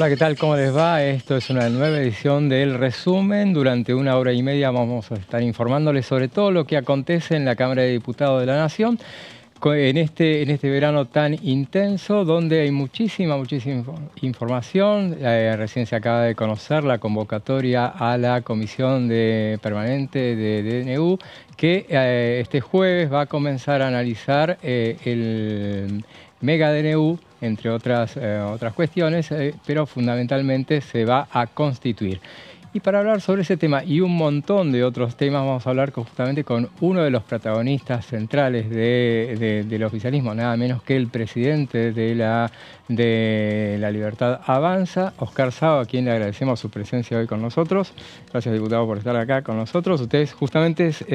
Hola, ¿qué tal? ¿Cómo les va? Esto es una nueva edición del resumen. Durante una hora y media vamos a estar informándoles sobre todo lo que acontece en la Cámara de Diputados de la Nación en este verano tan intenso, donde hay muchísima información. Recién se acaba de conocer la convocatoria a la Comisión Permanente de DNU, que este jueves va a comenzar a analizar el Mega DNU, entre otras cuestiones, pero fundamentalmente se va a constituir. Y para hablar sobre ese tema y un montón de otros temas, vamos a hablar justamente con uno de los protagonistas centrales del oficialismo, nada menos que el presidente de la Libertad Avanza, Oscar Saba, a quien le agradecemos su presencia hoy con nosotros. Gracias, diputado, por estar acá con nosotros. Usted justamente es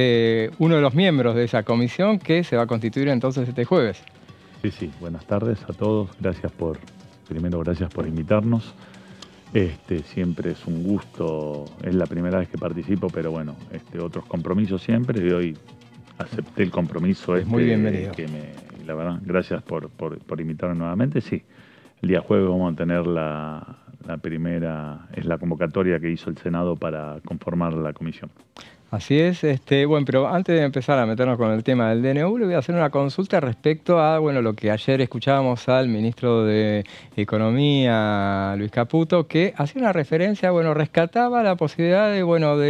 uno de los miembros de esa comisión que se va a constituir entonces este jueves. Sí, buenas tardes a todos. Primero, gracias por invitarnos. Siempre es un gusto, es la primera vez que participo, pero bueno, otros compromisos siempre, y hoy acepté el compromiso. Muy bienvenido. La verdad, gracias por invitarme nuevamente. Sí, el día jueves vamos a tener la primera, es la convocatoria que hizo el Senado para conformar la comisión. Así es, bueno, pero antes de empezar a meternos con el tema del DNU, le voy a hacer una consulta respecto a, bueno, lo que ayer escuchábamos al ministro de Economía, Luis Caputo, que hacía una referencia, bueno, rescataba la posibilidad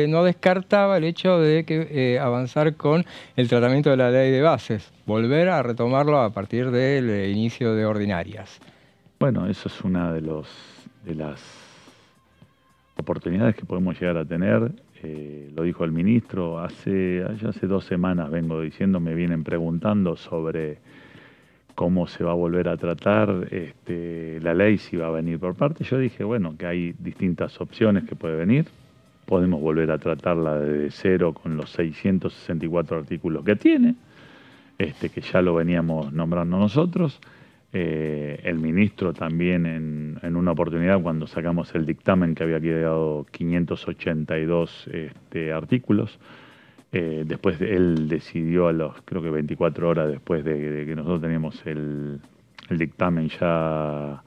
no descartaba el hecho de que avanzar con el tratamiento de la ley de bases, volver a retomarlo a partir del inicio de ordinarias. Bueno, eso es una de las oportunidades que podemos llegar a tener. Lo dijo el ministro, ya hace 2 semanas vengo diciendo, me vienen preguntando sobre cómo se va a volver a tratar la ley, si va a venir por parte. Yo dije, bueno, que hay distintas opciones que puede venir. Podemos volver a tratarla desde cero con los 664 artículos que tiene, que ya lo veníamos nombrando nosotros. El ministro también en una oportunidad, cuando sacamos el dictamen, que había quedado 582 artículos, después él decidió creo que 24 horas después de que nosotros teníamos el dictamen ya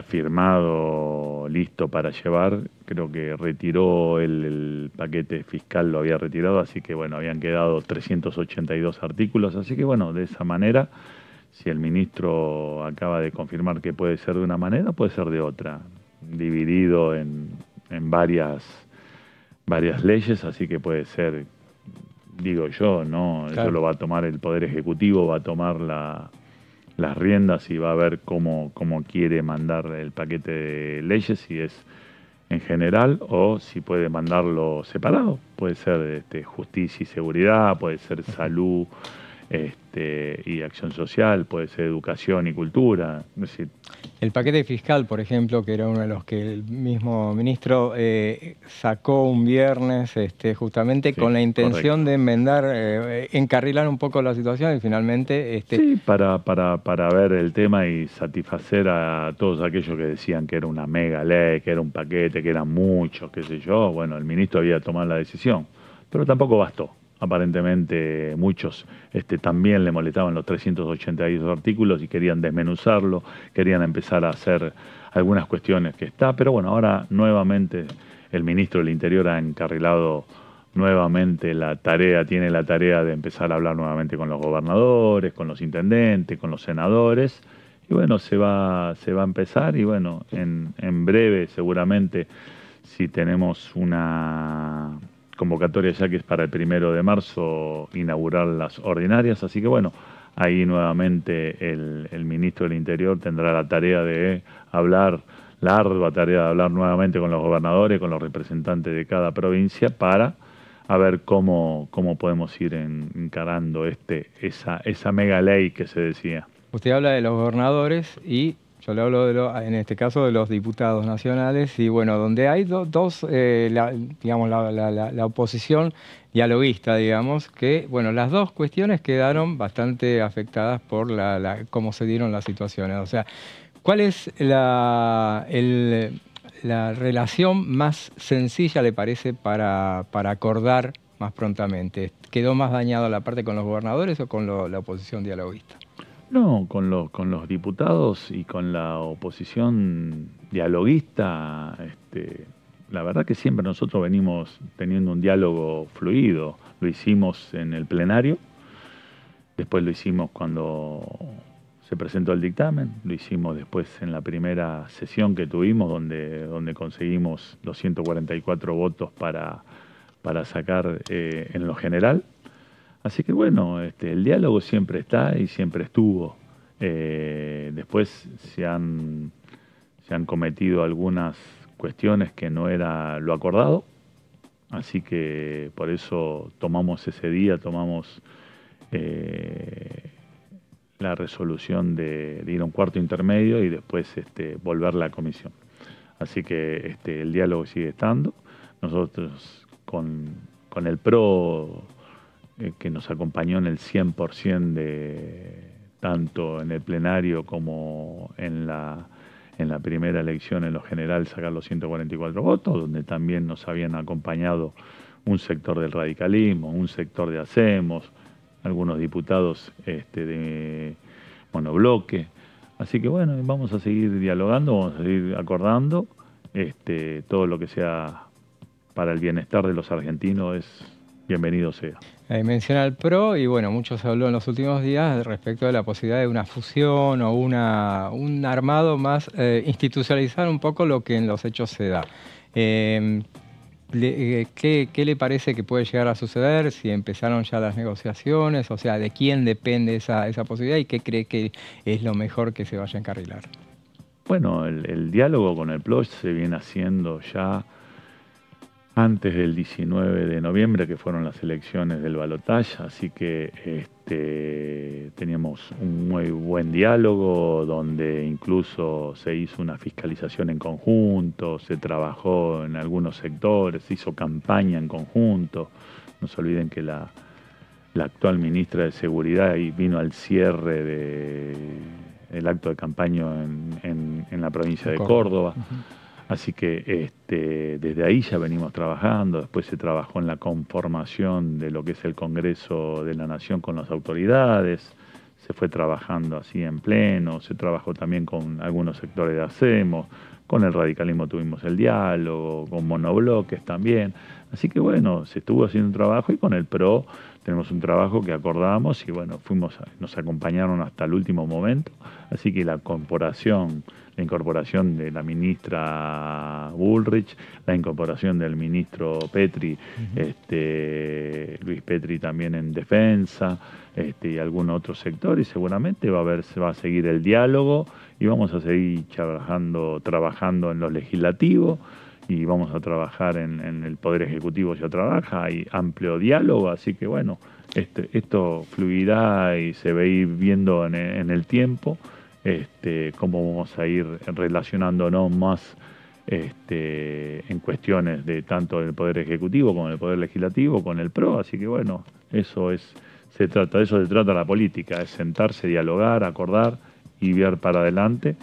firmado, listo para llevar, creo que retiró el paquete fiscal, lo había retirado, así que bueno, habían quedado 382 artículos, así que bueno, de esa manera, si el ministro acaba de confirmar que puede ser de una manera, puede ser de otra, dividido en varias leyes, así que puede ser, digo yo, ¿no? Claro. Eso lo va a tomar el Poder Ejecutivo, va a tomar las riendas y va a ver cómo quiere mandar el paquete de leyes, si es en general o si puede mandarlo separado. Puede ser justicia y seguridad, puede ser salud y acción social, puede ser educación y cultura. Es decir, el paquete fiscal, por ejemplo, que era uno de los que el mismo ministro sacó un viernes, justamente sí, con la intención correcto. De enmendar, encarrilar un poco la situación y finalmente... Sí, para ver el tema y satisfacer a todos aquellos que decían que era una mega ley, que era un paquete, que eran muchos, qué sé yo. Bueno, el ministro había tomado la decisión, pero tampoco bastó. Aparentemente muchos también le molestaban los 382 artículos y querían desmenuzarlo, querían empezar a hacer algunas cuestiones que está, pero bueno, ahora nuevamente el ministro del Interior ha encarrilado nuevamente tiene la tarea de empezar a hablar nuevamente con los gobernadores, con los intendentes, con los senadores, y bueno, se va a empezar, y bueno, en breve seguramente, si tenemos una convocatoria ya que es para el 1 de marzo inaugurar las ordinarias, así que bueno, ahí nuevamente el ministro del Interior tendrá la tarea de hablar, la ardua tarea de hablar nuevamente con los gobernadores, con los representantes de cada provincia, para a ver cómo podemos ir encarando esa mega ley que se decía. Usted habla de los gobernadores y yo le hablo en este caso de los diputados nacionales, y bueno, donde hay la oposición dialoguista, digamos, que bueno, las dos cuestiones quedaron bastante afectadas por cómo se dieron las situaciones. O sea, ¿cuál es la relación más sencilla, le parece, para acordar más prontamente? ¿Quedó más dañada la parte con los gobernadores o con la oposición dialoguista? No, con los diputados y con la oposición dialoguista, la verdad que siempre nosotros venimos teniendo un diálogo fluido. Lo hicimos en el plenario, después lo hicimos cuando se presentó el dictamen, lo hicimos después en la primera sesión que tuvimos, donde conseguimos los 144 votos para sacar en lo general. Así que bueno, el diálogo siempre está y siempre estuvo. Después se han cometido algunas cuestiones que no era lo acordado, así que por eso tomamos ese día, tomamos la resolución de ir a un cuarto intermedio y después volver a la comisión. Así que el diálogo sigue estando. Nosotros con el PRO que nos acompañó en el 100% tanto en el plenario como en la primera elección en lo general, sacar los 144 votos, donde también nos habían acompañado un sector del radicalismo, un sector de Hacemos, algunos diputados de monobloque. Así que bueno, vamos a seguir dialogando, vamos a seguir acordando, todo lo que sea para el bienestar de los argentinos es bienvenido sea. Menciona el PRO y bueno, mucho se habló en los últimos días respecto de la posibilidad de una fusión o un armado más, institucionalizar un poco lo que en los hechos se da. ¿Qué le parece que puede llegar a suceder? Si empezaron ya las negociaciones, o sea, ¿de quién depende esa posibilidad y qué cree que es lo mejor que se vaya a encarrilar? Bueno, el diálogo con el PRO se viene haciendo ya antes del 19 de noviembre, que fueron las elecciones del balotaje, así que teníamos un muy buen diálogo, donde incluso se hizo una fiscalización en conjunto, se trabajó en algunos sectores, se hizo campaña en conjunto. No se olviden que la actual ministra de Seguridad vino al cierre del acto de campaña en la provincia de Córdoba. Así que desde ahí ya venimos trabajando, después se trabajó en la conformación de lo que es el Congreso de la Nación con las autoridades, se fue trabajando así en pleno, se trabajó también con algunos sectores de Hacemos, con el radicalismo tuvimos el diálogo, con monobloques también. Así que bueno, se estuvo haciendo un trabajo y con el PRO tenemos un trabajo que acordamos y bueno, nos acompañaron hasta el último momento. Así que la incorporación de la ministra Bullrich, la incorporación del ministro Petri, Luis Petri también en defensa, y algún otro sector, y seguramente se va a seguir el diálogo y vamos a seguir trabajando en lo legislativo y vamos a trabajar en el Poder Ejecutivo, ya trabaja, hay amplio diálogo, así que bueno, esto fluirá y se va a ir viendo en el tiempo. Cómo vamos a ir relacionándonos más en cuestiones de tanto del Poder Ejecutivo como del Poder Legislativo con el PRO, así que bueno, de eso se trata la política, es sentarse, dialogar, acordar y ver para adelante.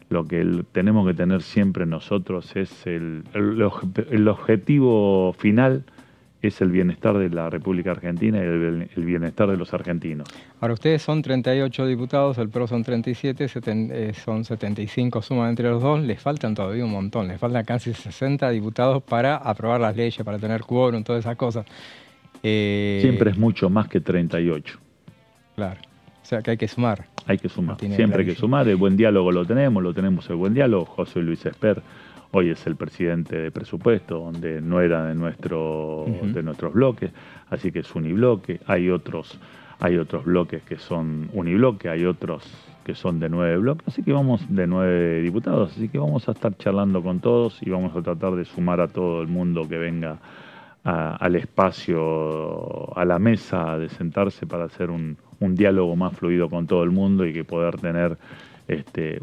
Lo que tenemos que tener siempre nosotros es el objetivo final, es el bienestar de la República Argentina y el bienestar de los argentinos. Ahora, ustedes son 38 diputados, el PRO son 37, son 75 suman entre los dos, les faltan todavía un montón, les faltan casi 60 diputados para aprobar las leyes, para tener quórum, todas esas cosas. Siempre es mucho más que 38. Claro, o sea que hay que sumar. Hay que sumar, siempre hay que sumar, el buen diálogo lo tenemos el buen diálogo. José Luis Esper hoy es el presidente de presupuesto, donde no era de nuestros bloques, así que es unibloque. Hay otros bloques que son unibloque, hay otros que son de 9 bloques, así que vamos de 9 diputados, así que vamos a estar charlando con todos y vamos a tratar de sumar a todo el mundo que venga al espacio, a la mesa, de sentarse para hacer un diálogo más fluido con todo el mundo y que poder tener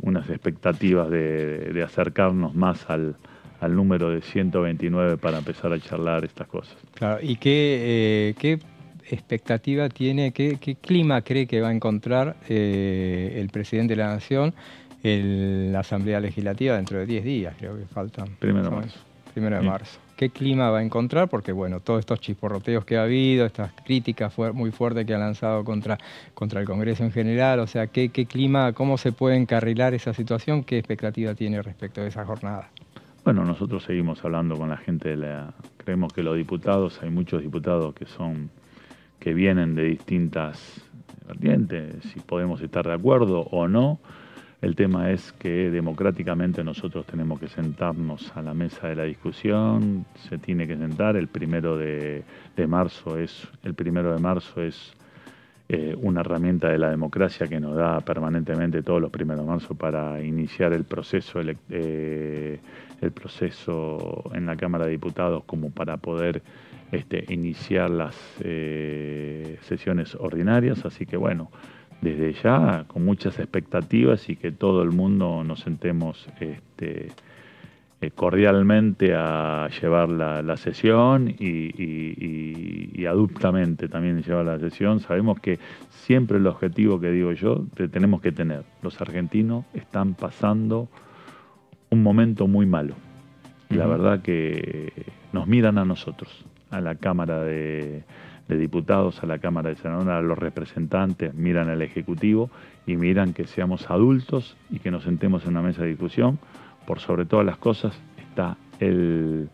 unas expectativas de acercarnos más al número de 129 para empezar a charlar estas cosas. Claro, ¿y qué expectativa tiene, qué clima cree que va a encontrar el presidente de la Nación en la Asamblea Legislativa dentro de 10 días? Creo que faltan. 1 de marzo. 1 de marzo. qué clima va a encontrar, porque bueno, todos estos chisporroteos que ha habido, estas críticas muy fuertes que ha lanzado contra el Congreso en general, o sea, qué clima, cómo se puede encarrilar esa situación, qué expectativa tiene respecto de esa jornada. Bueno, nosotros seguimos hablando con la gente creemos que los diputados, hay muchos diputados que vienen de distintas vertientes, si podemos estar de acuerdo o no. El tema es que democráticamente nosotros tenemos que sentarnos a la mesa de la discusión, se tiene que sentar, el primero de marzo es una herramienta de la democracia que nos da permanentemente todos los primeros de marzo para iniciar el proceso en la Cámara de Diputados como para poder iniciar las sesiones ordinarias, así que bueno, desde ya con muchas expectativas y que todo el mundo nos sentemos cordialmente a llevar la sesión y adultamente también llevar la sesión. Sabemos que siempre el objetivo que digo yo tenemos que tener. Los argentinos están pasando un momento muy malo. Y la verdad que nos miran a nosotros, a la Cámara de Diputados, a la Cámara de Senadores, a los representantes, miran al Ejecutivo y miran que seamos adultos y que nos sentemos en una mesa de discusión. Por sobre todas las cosas está el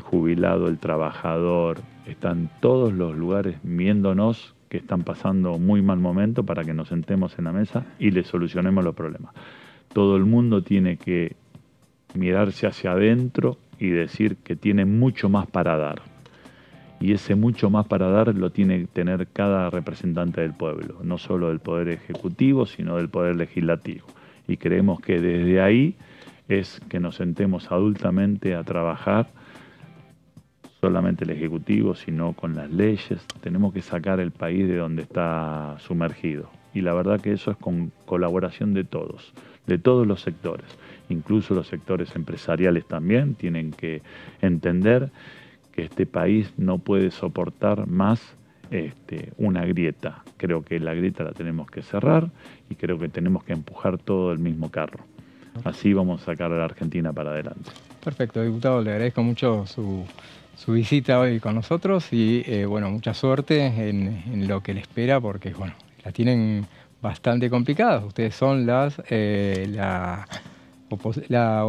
jubilado, el trabajador, están todos los lugares viéndonos que están pasando muy mal momento para que nos sentemos en la mesa y les solucionemos los problemas. Todo el mundo tiene que mirarse hacia adentro y decir que tiene mucho más para dar. Y ese mucho más para dar lo tiene que tener cada representante del pueblo, no solo del Poder Ejecutivo, sino del Poder Legislativo. Y creemos que desde ahí es que nos sentemos adultamente a trabajar, solamente el Ejecutivo, sino con las leyes. Tenemos que sacar el país de donde está sumergido. Y la verdad que eso es con colaboración de todos los sectores. Incluso los sectores empresariales también tienen que entender que este país no puede soportar más una grieta. Creo que la grieta la tenemos que cerrar y creo que tenemos que empujar todo el mismo carro. Así vamos a sacar a la Argentina para adelante. Perfecto, diputado, le agradezco mucho su visita hoy con nosotros y bueno, mucha suerte en lo que le espera, porque bueno, la tienen bastante complicada. Ustedes son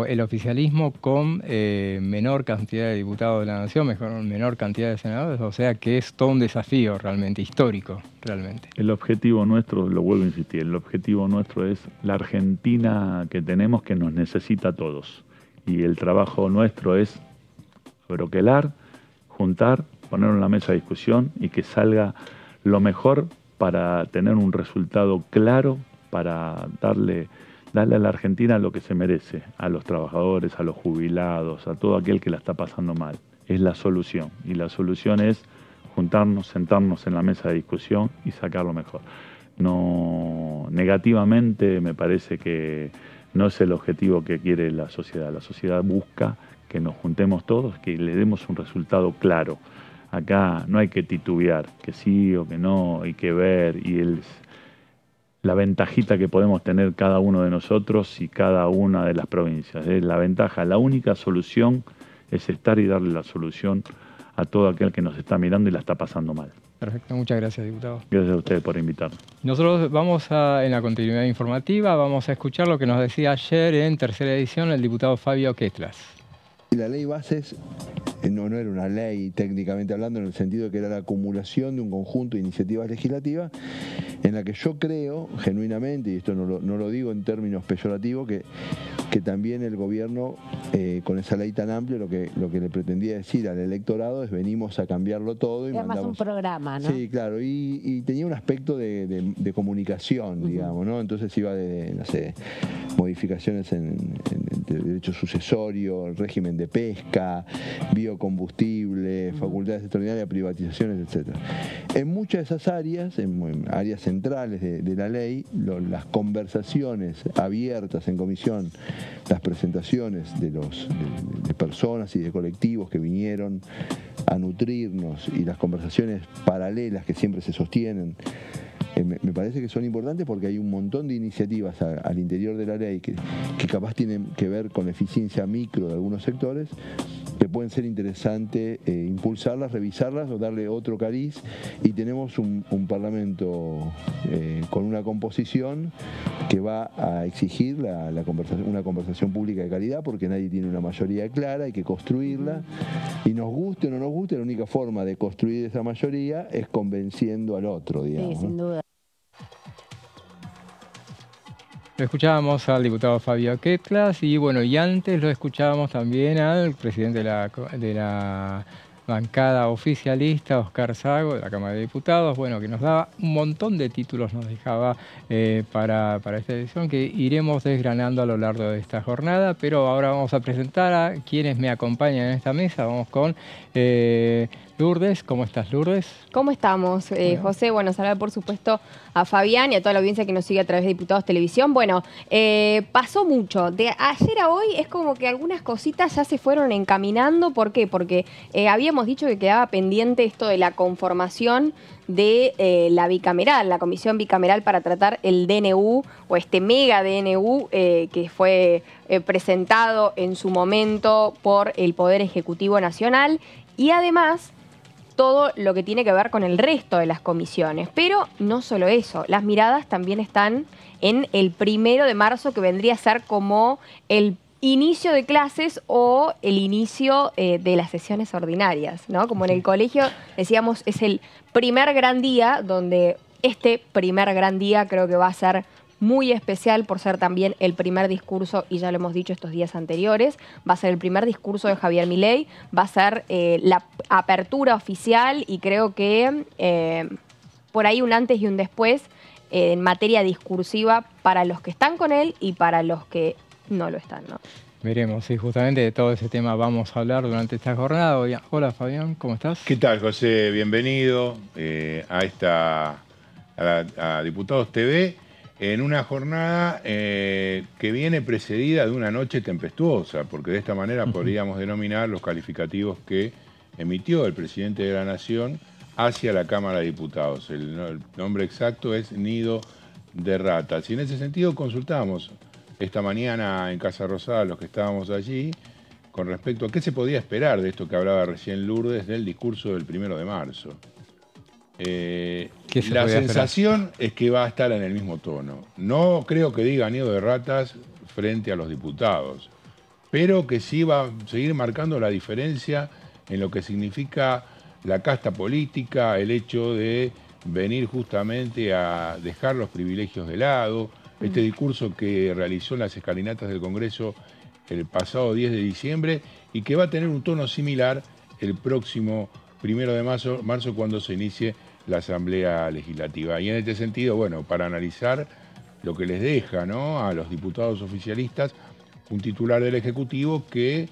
el oficialismo con menor cantidad de diputados de la Nación, menor cantidad de senadores, o sea que es todo un desafío realmente histórico, realmente. El objetivo nuestro, lo vuelvo a insistir, el objetivo nuestro es la Argentina que tenemos, que nos necesita a todos. Y el trabajo nuestro es broquelar, juntar, poner en la mesa de discusión y que salga lo mejor para tener un resultado claro, para darle a la Argentina lo que se merece, a los trabajadores, a los jubilados, a todo aquel que la está pasando mal. Es la solución. Y la solución es juntarnos, sentarnos en la mesa de discusión y sacar lo mejor. No, negativamente me parece que no es el objetivo que quiere la sociedad. La sociedad busca que nos juntemos todos, que le demos un resultado claro. Acá no hay que titubear, que sí o que no, hay que ver, y la ventajita que podemos tener cada uno de nosotros y cada una de las provincias. La ventaja, la única solución es estar y darle la solución a todo aquel que nos está mirando y la está pasando mal. Perfecto, muchas gracias, diputado. Gracias a ustedes por invitarnos. Nosotros vamos en la continuidad informativa, vamos a escuchar lo que nos decía ayer en tercera edición el diputado Fabio Quetlas. La ley bases no era una ley técnicamente hablando, en el sentido de que era la acumulación de un conjunto de iniciativas legislativas en la que yo creo genuinamente, y esto no lo digo en términos peyorativos, que también el gobierno con esa ley tan amplia lo que le pretendía decir al electorado es venimos a cambiarlo todo. Y además un programa, ¿no? Sí, claro, y tenía un aspecto de comunicación, digamos, ¿no? Entonces iba de, no sé, modificaciones en derecho sucesorio, el régimen de pesca, biocombustible, facultades extraordinarias, privatizaciones, etc. En muchas de esas áreas, en áreas centrales de la ley, las conversaciones abiertas en comisión, las presentaciones de personas y de colectivos que vinieron a nutrirnos y las conversaciones paralelas que siempre se sostienen, me parece que son importantes porque hay un montón de iniciativas al interior de la ley que capaz tienen que ver con la eficiencia micro de algunos sectores que pueden ser interesantes, impulsarlas, revisarlas o darle otro cariz. Y tenemos un Parlamento con una composición que va a exigir una conversación pública de calidad, porque nadie tiene una mayoría clara, hay que construirla. Y nos guste o no nos guste, la única forma de construir esa mayoría es convenciendo al otro, digamos. Sí, sin duda. Lo escuchábamos al diputado Fabio Quetlas y bueno, y antes lo escuchábamos también al presidente de la bancada oficialista, Oscar Sago, de la Cámara de Diputados, bueno, que nos daba un montón de títulos, nos dejaba para esta edición, que iremos desgranando a lo largo de esta jornada, pero ahora vamos a presentar a quienes me acompañan en esta mesa. Vamos con Lourdes. ¿Cómo estás, Lourdes? ¿Cómo estamos, José? Bueno, saludar por supuesto a Fabián y a toda la audiencia que nos sigue a través de Diputados Televisión. Bueno, pasó mucho. De ayer a hoy es como que algunas cositas ya se fueron encaminando. ¿Por qué? Porque habíamos dicho que quedaba pendiente esto de la conformación de la bicameral, la comisión bicameral para tratar el DNU o este mega DNU que fue presentado en su momento por el Poder Ejecutivo Nacional y además todo lo que tiene que ver con el resto de las comisiones. Pero no solo eso, las miradas también están en el 1 de marzo, que vendría a ser como el inicio de clases o el inicio de las sesiones ordinarias, ¿no? Como en el colegio decíamos, es el primer gran día, donde este primer gran día creo que va a ser muy especial por ser también el primer discurso, y ya lo hemos dicho estos días anteriores, va a ser el primer discurso de Javier Milei, va a ser la apertura oficial y creo que por ahí un antes y un después en materia discursiva para los que están con él y para los que no lo están, ¿no? Veremos, sí, justamente de todo ese tema vamos a hablar durante esta jornada. Hola, Fabián, ¿cómo estás? ¿Qué tal, José? Bienvenido a Diputados TV, en una jornada que viene precedida de una noche tempestuosa, porque de esta manera podríamos denominar los calificativos que emitió el presidente de la Nación hacia la Cámara de Diputados. El nombre exacto es nido de ratas. Y en ese sentido consultamos esta mañana en Casa Rosada, los que estábamos allí, con respecto a qué se podía esperar de esto que hablaba recién Lourdes, del discurso del 1 de marzo. La sensación es que va a estar en el mismo tono. No creo que diga nido de ratas frente a los diputados, pero que sí va a seguir marcando la diferencia en lo que significa la casta política, el hecho de venir justamente a dejar los privilegios de lado. Este discurso que realizó en las escalinatas del Congreso el pasado 10 de diciembre y que va a tener un tono similar el próximo 1 de marzo cuando se inicie la Asamblea Legislativa. Y en este sentido, bueno, para analizar lo que les deja, ¿no?, a los diputados oficialistas un titular del Ejecutivo que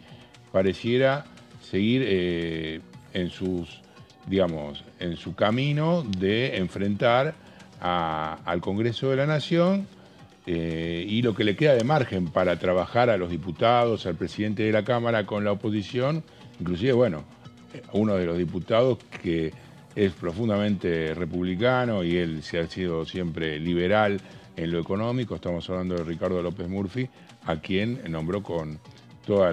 pareciera seguir en su camino de enfrentar al Congreso de la Nación, y lo que le queda de margen para trabajar a los diputados, al presidente de la Cámara con la oposición, inclusive, bueno, uno de los diputados que es profundamente republicano y él se ha sido siempre liberal en lo económico. Estamos hablando de Ricardo López Murphy, a quien nombró con todas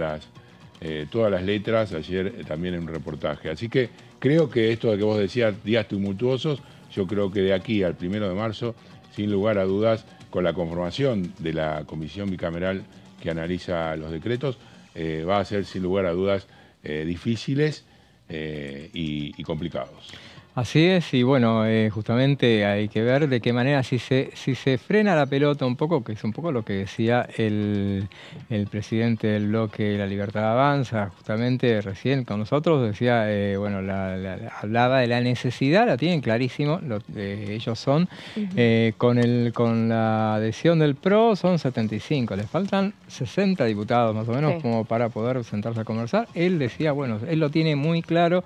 las letras ayer también en un reportaje. Así que creo que esto de que vos decías, días tumultuosos, yo creo que de aquí al 1 de marzo, sin lugar a dudas, con la conformación de la comisión bicameral que analiza los decretos, va a ser sin lugar a dudas difíciles y complicados. Así es, y bueno, justamente hay que ver de qué manera, si se frena la pelota un poco, que es un poco lo que decía el presidente del bloque La Libertad Avanza, justamente recién con nosotros, decía, bueno, hablaba de la necesidad, la tienen clarísimo, ellos son, con la adhesión del PRO son 75, les faltan 60 diputados más o menos, sí, como para poder sentarse a conversar. Él decía, bueno, él lo tiene muy claro.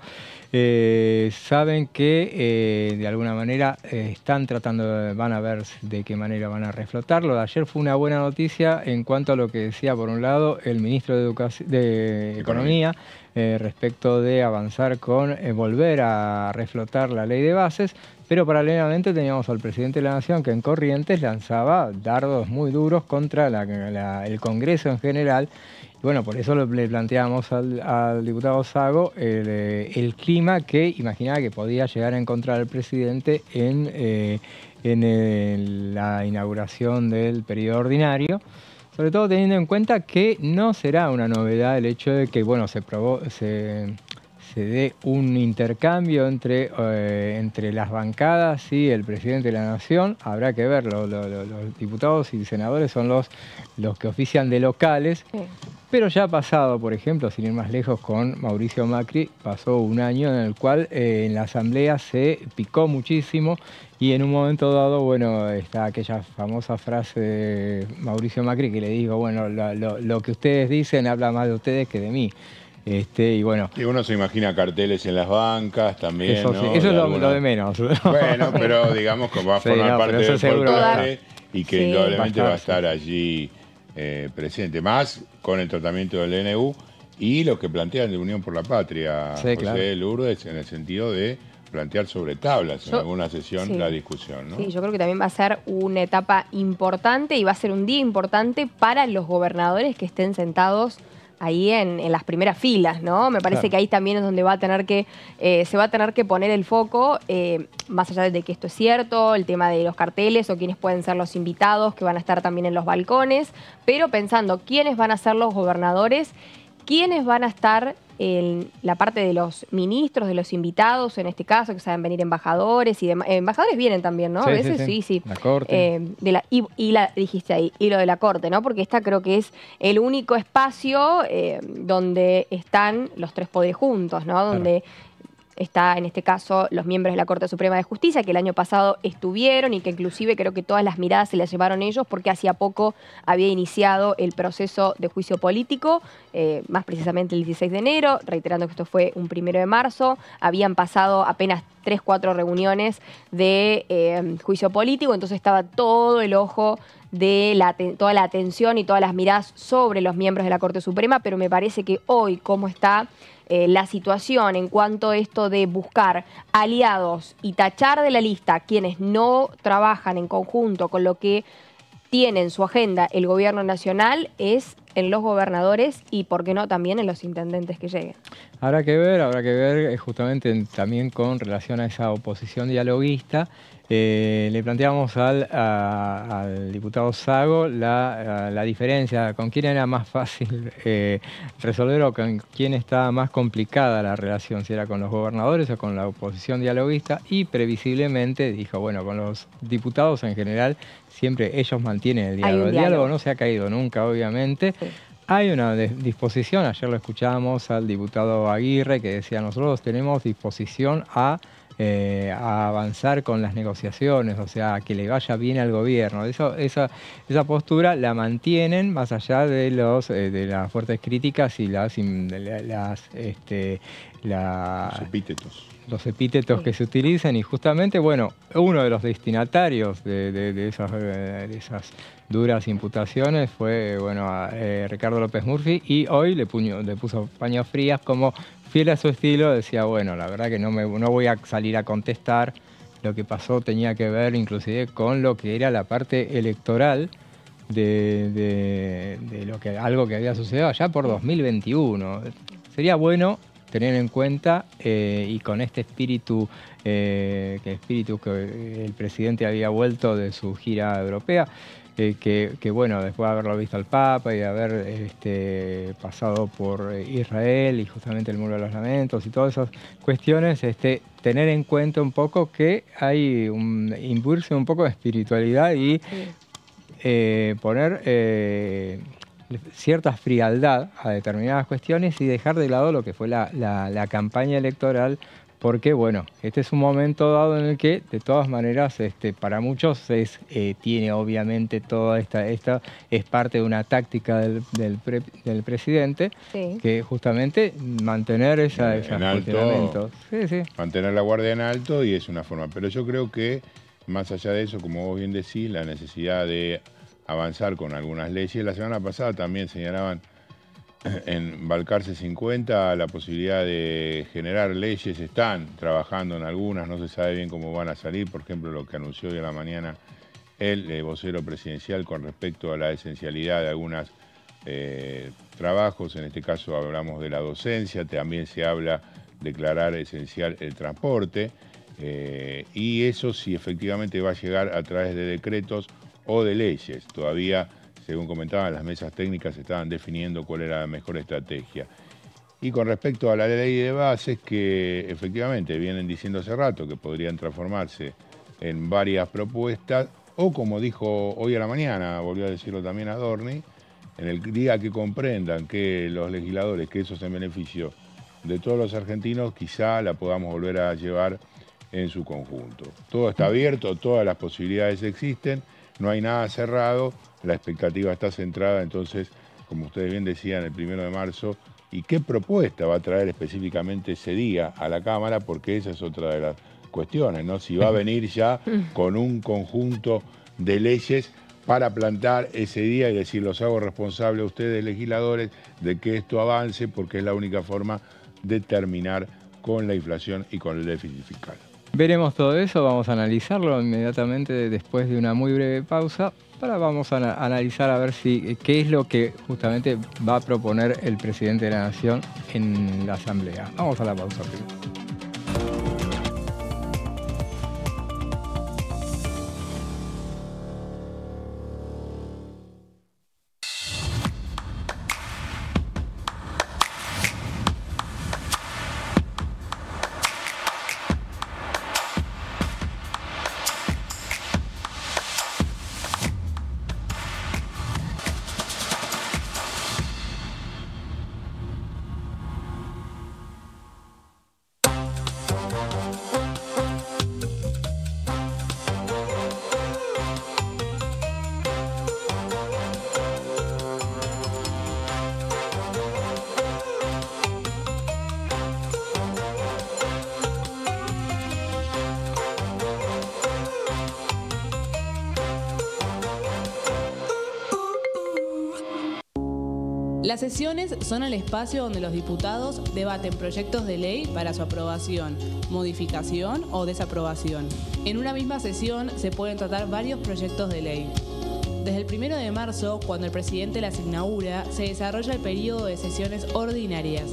Saben que de alguna manera están tratando, van a ver de qué manera van a reflotarlo. De ayer fue una buena noticia en cuanto a lo que decía, por un lado, el ministro de Economía, respecto de avanzar con volver a reflotar la ley de bases, pero paralelamente teníamos al presidente de la Nación que en Corrientes lanzaba dardos muy duros contra el Congreso en general. Y bueno, por eso le planteamos al diputado Sago el clima que imaginaba que podía llegar a encontrar el presidente en la inauguración del periodo ordinario. Sobre todo teniendo en cuenta que no será una novedad el hecho de que, bueno, se dé un intercambio entre las bancadas y el presidente de la Nación. Habrá que ver, los diputados y senadores son los que ofician de locales. Sí. Pero ya ha pasado, por ejemplo, sin ir más lejos, con Mauricio Macri, pasó un año en el cual en la Asamblea se picó muchísimo y en un momento dado, bueno, está aquella famosa frase de Mauricio Macri que le dijo, bueno, lo que ustedes dicen habla más de ustedes que de mí. Y bueno. Y uno se imagina carteles en las bancas también, eso, ¿no? Sí, eso es lo de menos. Bueno, pero digamos que va a formar parte del folclore y que indudablemente va a estar allí presente. Más con el tratamiento del DNU y lo que plantean de Unión por la Patria, José Lourdes, en el sentido de plantear sobre tablas en alguna sesión la discusión, ¿no? Sí, yo creo que también va a ser una etapa importante y va a ser un día importante para los gobernadores que estén sentados ahí en las primeras filas, ¿no? Me parece que ahí también es donde va a tener que, se va a tener que poner el foco, más allá de que esto es cierto, el tema de los carteles o quiénes pueden ser los invitados que van a estar también en los balcones, pero pensando quiénes van a ser los gobernadores, quiénes van a estar en la parte de los ministros, de los invitados, en este caso, que saben venir embajadores y demás. Embajadores vienen también, ¿no? Sí, a veces sí. La Corte. Dijiste ahí, y lo de la Corte, ¿no? Porque esta creo que es el único espacio donde están los tres poderes juntos, ¿no? Donde está, en este caso, los miembros de la Corte Suprema de Justicia, que el año pasado estuvieron y que inclusive creo que todas las miradas se las llevaron ellos porque hacía poco había iniciado el proceso de juicio político, más precisamente el 16 de enero, reiterando que esto fue un 1 de marzo. Habían pasado apenas 3-4 reuniones de juicio político, entonces estaba todo el ojo de toda la atención y todas las miradas sobre los miembros de la Corte Suprema, pero me parece que hoy, cómo está la situación en cuanto a esto de buscar aliados y tachar de la lista quienes no trabajan en conjunto con lo que tiene en su agenda el gobierno nacional, es en los gobernadores y, por qué no, también en los intendentes que lleguen. Habrá que ver justamente también con relación a esa oposición dialoguista. Le planteamos al diputado Sago la diferencia, con quién era más fácil resolver o con quién estaba más complicada la relación, si era con los gobernadores o con la oposición dialoguista, y previsiblemente dijo, bueno, con los diputados en general siempre ellos mantienen el diálogo. El diálogo no se ha caído nunca, obviamente. Sí. Hay una disposición, ayer lo escuchábamos al diputado Aguirre que decía, nosotros tenemos disposición a avanzar con las negociaciones, o sea, que le vaya bien al gobierno. Esa postura la mantienen más allá de las fuertes críticas y los epítetos que se utilizan, y justamente, bueno, uno de los destinatarios de esas duras imputaciones fue, bueno, Ricardo López Murphy, y hoy le puso paños frías, como fiel a su estilo, decía, bueno, la verdad que no voy a salir a contestar, lo que pasó tenía que ver inclusive con lo que era la parte electoral de algo que había sucedido allá por 2021. Sería bueno tener en cuenta, y con este espíritu que el presidente había vuelto de su gira europea, que bueno, después de haberlo visto al Papa y de haber pasado por Israel y justamente el Muro de los Lamentos y todas esas cuestiones, tener en cuenta un poco que hay imbuirse un poco de espiritualidad y poner cierta frialdad a determinadas cuestiones y dejar de lado lo que fue la campaña electoral, porque bueno, este es un momento dado en el que de todas maneras para muchos tiene obviamente toda esta es parte de una táctica del presidente, que justamente mantener esos cuestionamientos. Mantener la guardia en alto, y es una forma, pero yo creo que más allá de eso, como vos bien decís, la necesidad de avanzar con algunas leyes. La semana pasada también señalaban en Balcarce 50 la posibilidad de generar leyes, están trabajando en algunas, no se sabe bien cómo van a salir, por ejemplo lo que anunció hoy a la mañana el vocero presidencial con respecto a la esencialidad de algunos trabajos, en este caso hablamos de la docencia, también se habla de declarar esencial el transporte, y eso sí efectivamente va a llegar a través de decretos o de leyes. Todavía, según comentaban, las mesas técnicas estaban definiendo cuál era la mejor estrategia. Y con respecto a la ley de bases, que efectivamente vienen diciendo hace rato que podrían transformarse en varias propuestas, o como dijo hoy a la mañana, volvió a decirlo también Adorni, en el día que comprendan que los legisladores, que eso es en beneficio de todos los argentinos, quizá la podamos volver a llevar en su conjunto. Todo está abierto, todas las posibilidades existen, no hay nada cerrado, la expectativa está centrada, entonces, como ustedes bien decían, el 1 de marzo, y qué propuesta va a traer específicamente ese día a la Cámara, porque esa es otra de las cuestiones, ¿no? Si va a venir ya con un conjunto de leyes para plantar ese día y decir, los hago responsables a ustedes, legisladores, de que esto avance, porque es la única forma de terminar con la inflación y con el déficit fiscal. Veremos todo eso, vamos a analizarlo inmediatamente después de una muy breve pausa. Ahora vamos a analizar a ver qué es lo que justamente va a proponer el presidente de la Nación en la Asamblea. Vamos a la pausa primero. Las sesiones son el espacio donde los diputados debaten proyectos de ley para su aprobación, modificación o desaprobación. En una misma sesión se pueden tratar varios proyectos de ley. Desde el 1 de marzo, cuando el presidente las inaugura, se desarrolla el periodo de sesiones ordinarias.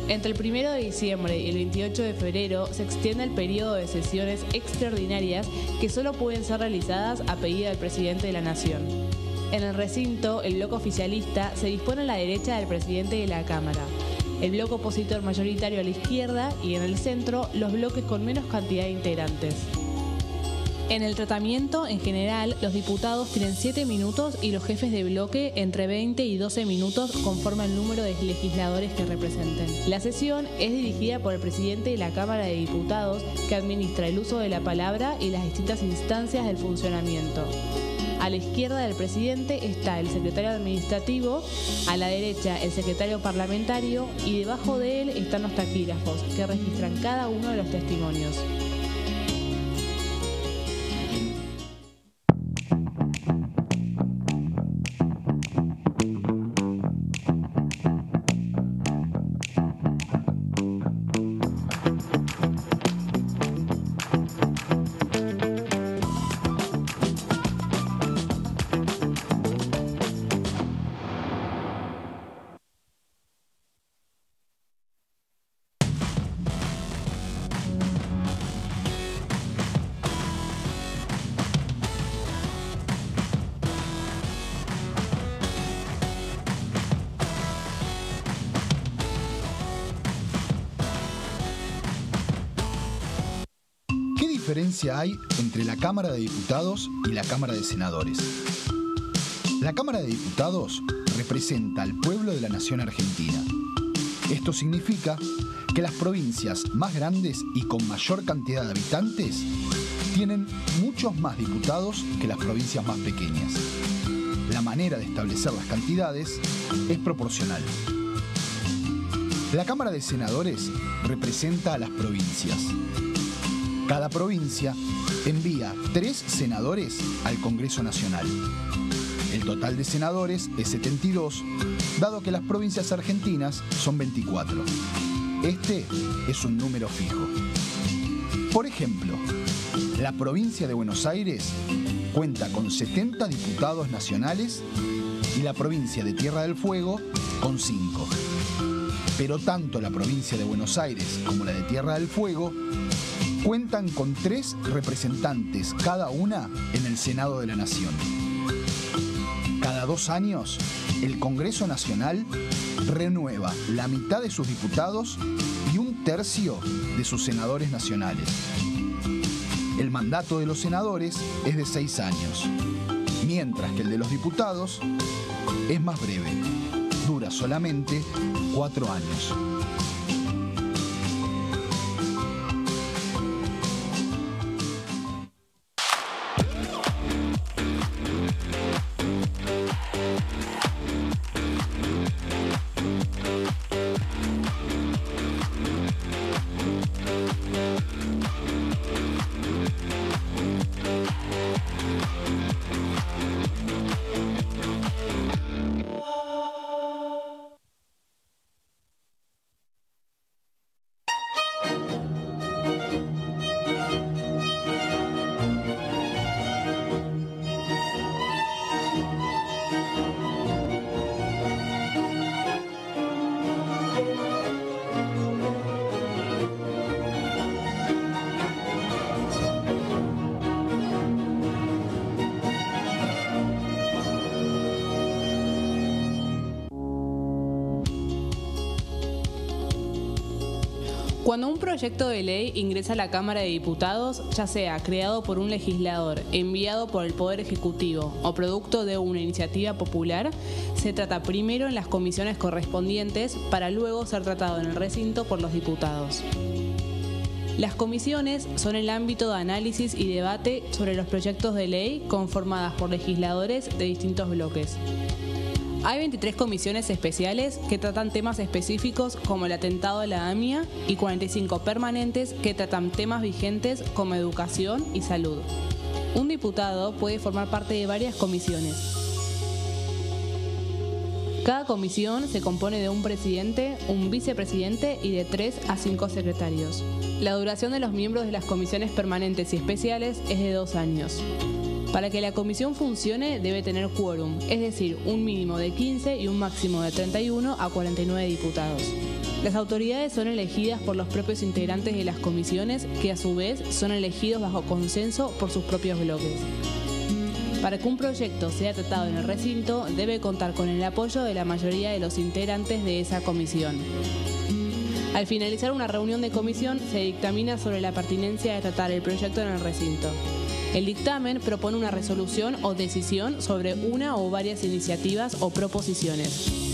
Entre el 1 de diciembre y el 28 de febrero se extiende el periodo de sesiones extraordinarias que solo pueden ser realizadas a pedido del presidente de la Nación. En el recinto, el bloque oficialista se dispone a la derecha del presidente de la Cámara, el bloque opositor mayoritario a la izquierda y en el centro los bloques con menos cantidad de integrantes. En el tratamiento, en general, los diputados tienen 7 minutos y los jefes de bloque entre 20 y 12 minutos conforme al número de legisladores que representen. La sesión es dirigida por el presidente de la Cámara de Diputados, que administra el uso de la palabra y las distintas instancias del funcionamiento. A la izquierda del presidente está el secretario administrativo, a la derecha el secretario parlamentario y debajo de él están los taquígrafos, que registran cada uno de los testimonios. ¿Qué diferencia hay entre la Cámara de Diputados y la Cámara de Senadores? La Cámara de Diputados representa al pueblo de la nación argentina. Esto significa que las provincias más grandes y con mayor cantidad de habitantes tienen muchos más diputados que las provincias más pequeñas. La manera de establecer las cantidades es proporcional. La Cámara de Senadores representa a las provincias. Cada provincia envía 3 senadores al Congreso Nacional. El total de senadores es 72, dado que las provincias argentinas son 24. Este es un número fijo. Por ejemplo, la provincia de Buenos Aires cuenta con 70 diputados nacionales y la provincia de Tierra del Fuego con 5. Pero tanto la provincia de Buenos Aires como la de Tierra del Fuego cuentan con 3 representantes cada una en el Senado de la Nación. Cada 2 años, el Congreso Nacional renueva la mitad de sus diputados y 1/3 de sus senadores nacionales. El mandato de los senadores es de 6 años, mientras que el de los diputados es más breve, dura solamente 4 años. Cuando un proyecto de ley ingresa a la Cámara de Diputados, ya sea creado por un legislador, enviado por el Poder Ejecutivo o producto de una iniciativa popular, se trata primero en las comisiones correspondientes para luego ser tratado en el recinto por los diputados. Las comisiones son el ámbito de análisis y debate sobre los proyectos de ley conformadas por legisladores de distintos bloques. Hay 23 comisiones especiales que tratan temas específicos como el atentado a la AMIA y 45 permanentes que tratan temas vigentes como educación y salud. Un diputado puede formar parte de varias comisiones. Cada comisión se compone de un presidente, un vicepresidente y de 3 a 5 secretarios. La duración de los miembros de las comisiones permanentes y especiales es de 2 años. Para que la comisión funcione debe tener quórum, es decir, un mínimo de 15 y un máximo de 31 a 49 diputados. Las autoridades son elegidas por los propios integrantes de las comisiones, que a su vez son elegidos bajo consenso por sus propios bloques. Para que un proyecto sea tratado en el recinto, debe contar con el apoyo de la mayoría de los integrantes de esa comisión. Al finalizar una reunión de comisión, se dictamina sobre la pertinencia de tratar el proyecto en el recinto. El dictamen propone una resolución o decisión sobre una o varias iniciativas o proposiciones.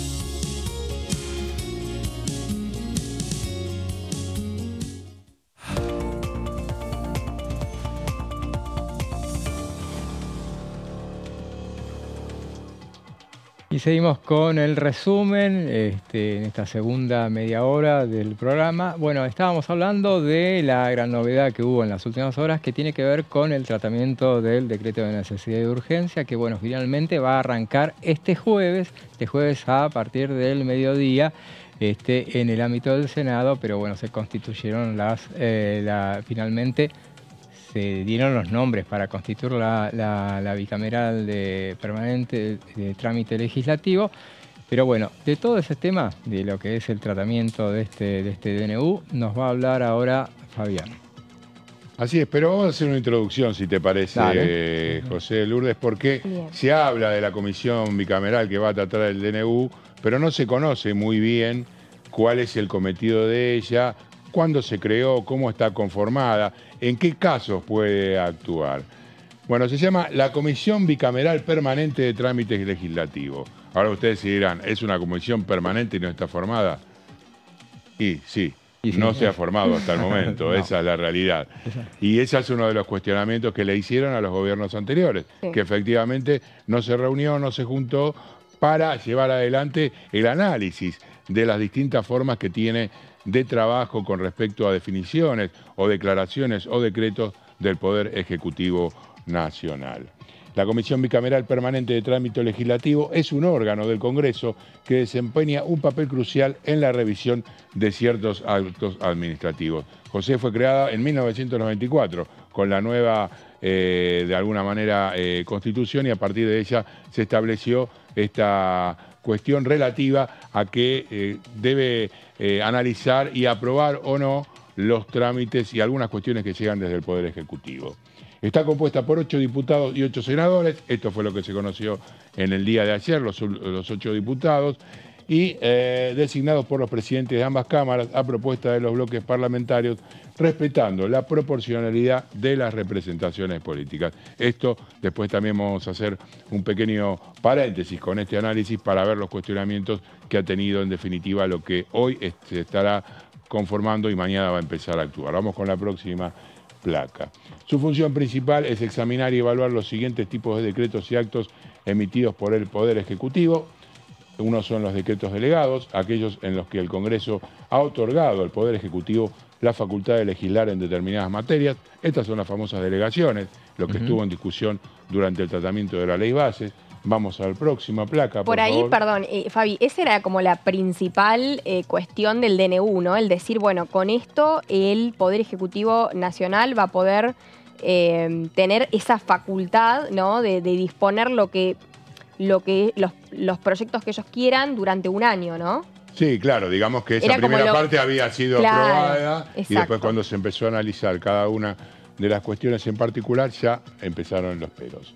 Y seguimos con el resumen en esta segunda media hora del programa. Bueno, estábamos hablando de la gran novedad que hubo en las últimas horas que tiene que ver con el tratamiento del decreto de necesidad y de urgencia que, bueno, finalmente va a arrancar este jueves a partir del mediodía en el ámbito del Senado, pero bueno, se constituyeron finalmente se dieron los nombres para constituir la bicameral permanente de trámite legislativo. Pero bueno, de todo ese tema, de lo que es el tratamiento de este DNU, nos va a hablar ahora Fabián. Así es, pero vamos a hacer una introducción, si te parece, José Lourdes, porque se habla de la comisión bicameral que va a tratar el DNU, pero no se conoce muy bien cuál es el cometido de ella, cuándo se creó, cómo está conformada, en qué casos puede actuar. Bueno, se llama la Comisión Bicameral Permanente de Trámites Legislativos. Ahora ustedes se dirán, ¿es una comisión permanente y no está formada? Y sí, no se ha formado hasta el momento, esa es la realidad. Y ese es uno de los cuestionamientos que le hicieron a los gobiernos anteriores, que efectivamente no se reunió, no se juntó para llevar adelante el análisis de las distintas formas que tiene de trabajo con respecto a definiciones o declaraciones o decretos del Poder Ejecutivo Nacional. La Comisión Bicameral Permanente de Trámite Legislativo es un órgano del Congreso que desempeña un papel crucial en la revisión de ciertos actos administrativos. José, fue creada en 1994 con la nueva, de alguna manera, Constitución, y a partir de ella se estableció esta cuestión relativa a que debe analizar y aprobar o no los trámites y algunas cuestiones que llegan desde el Poder Ejecutivo. Está compuesta por 8 diputados y 8 senadores. Esto fue lo que se conoció en el día de ayer, los 8 diputados, y designados por los presidentes de ambas cámaras a propuesta de los bloques parlamentarios, respetando la proporcionalidad de las representaciones políticas. Esto después también vamos a hacer un pequeño paréntesis con este análisis para ver los cuestionamientos que ha tenido en definitiva lo que hoy se estará conformando y mañana va a empezar a actuar. Vamos con la próxima placa. Su función principal es examinar y evaluar los siguientes tipos de decretos y actos emitidos por el Poder Ejecutivo. Unos son los decretos delegados, aquellos en los que el Congreso ha otorgado al Poder Ejecutivo la facultad de legislar en determinadas materias. Estas son las famosas delegaciones, lo que estuvo en discusión durante el tratamiento de la Ley Base. Vamos a la próxima placa, por ahí, favor. Perdón, Fabi, esa era como la principal cuestión del DNU, ¿no? El decir, bueno, con esto el Poder Ejecutivo Nacional va a poder tener esa facultad, ¿no? De disponer los proyectos que ellos quieran durante un año, ¿no? Sí, claro, digamos que esa Era primera parte había sido aprobada, exacto. Y después cuando se empezó a analizar cada una de las cuestiones en particular ya empezaron los peros.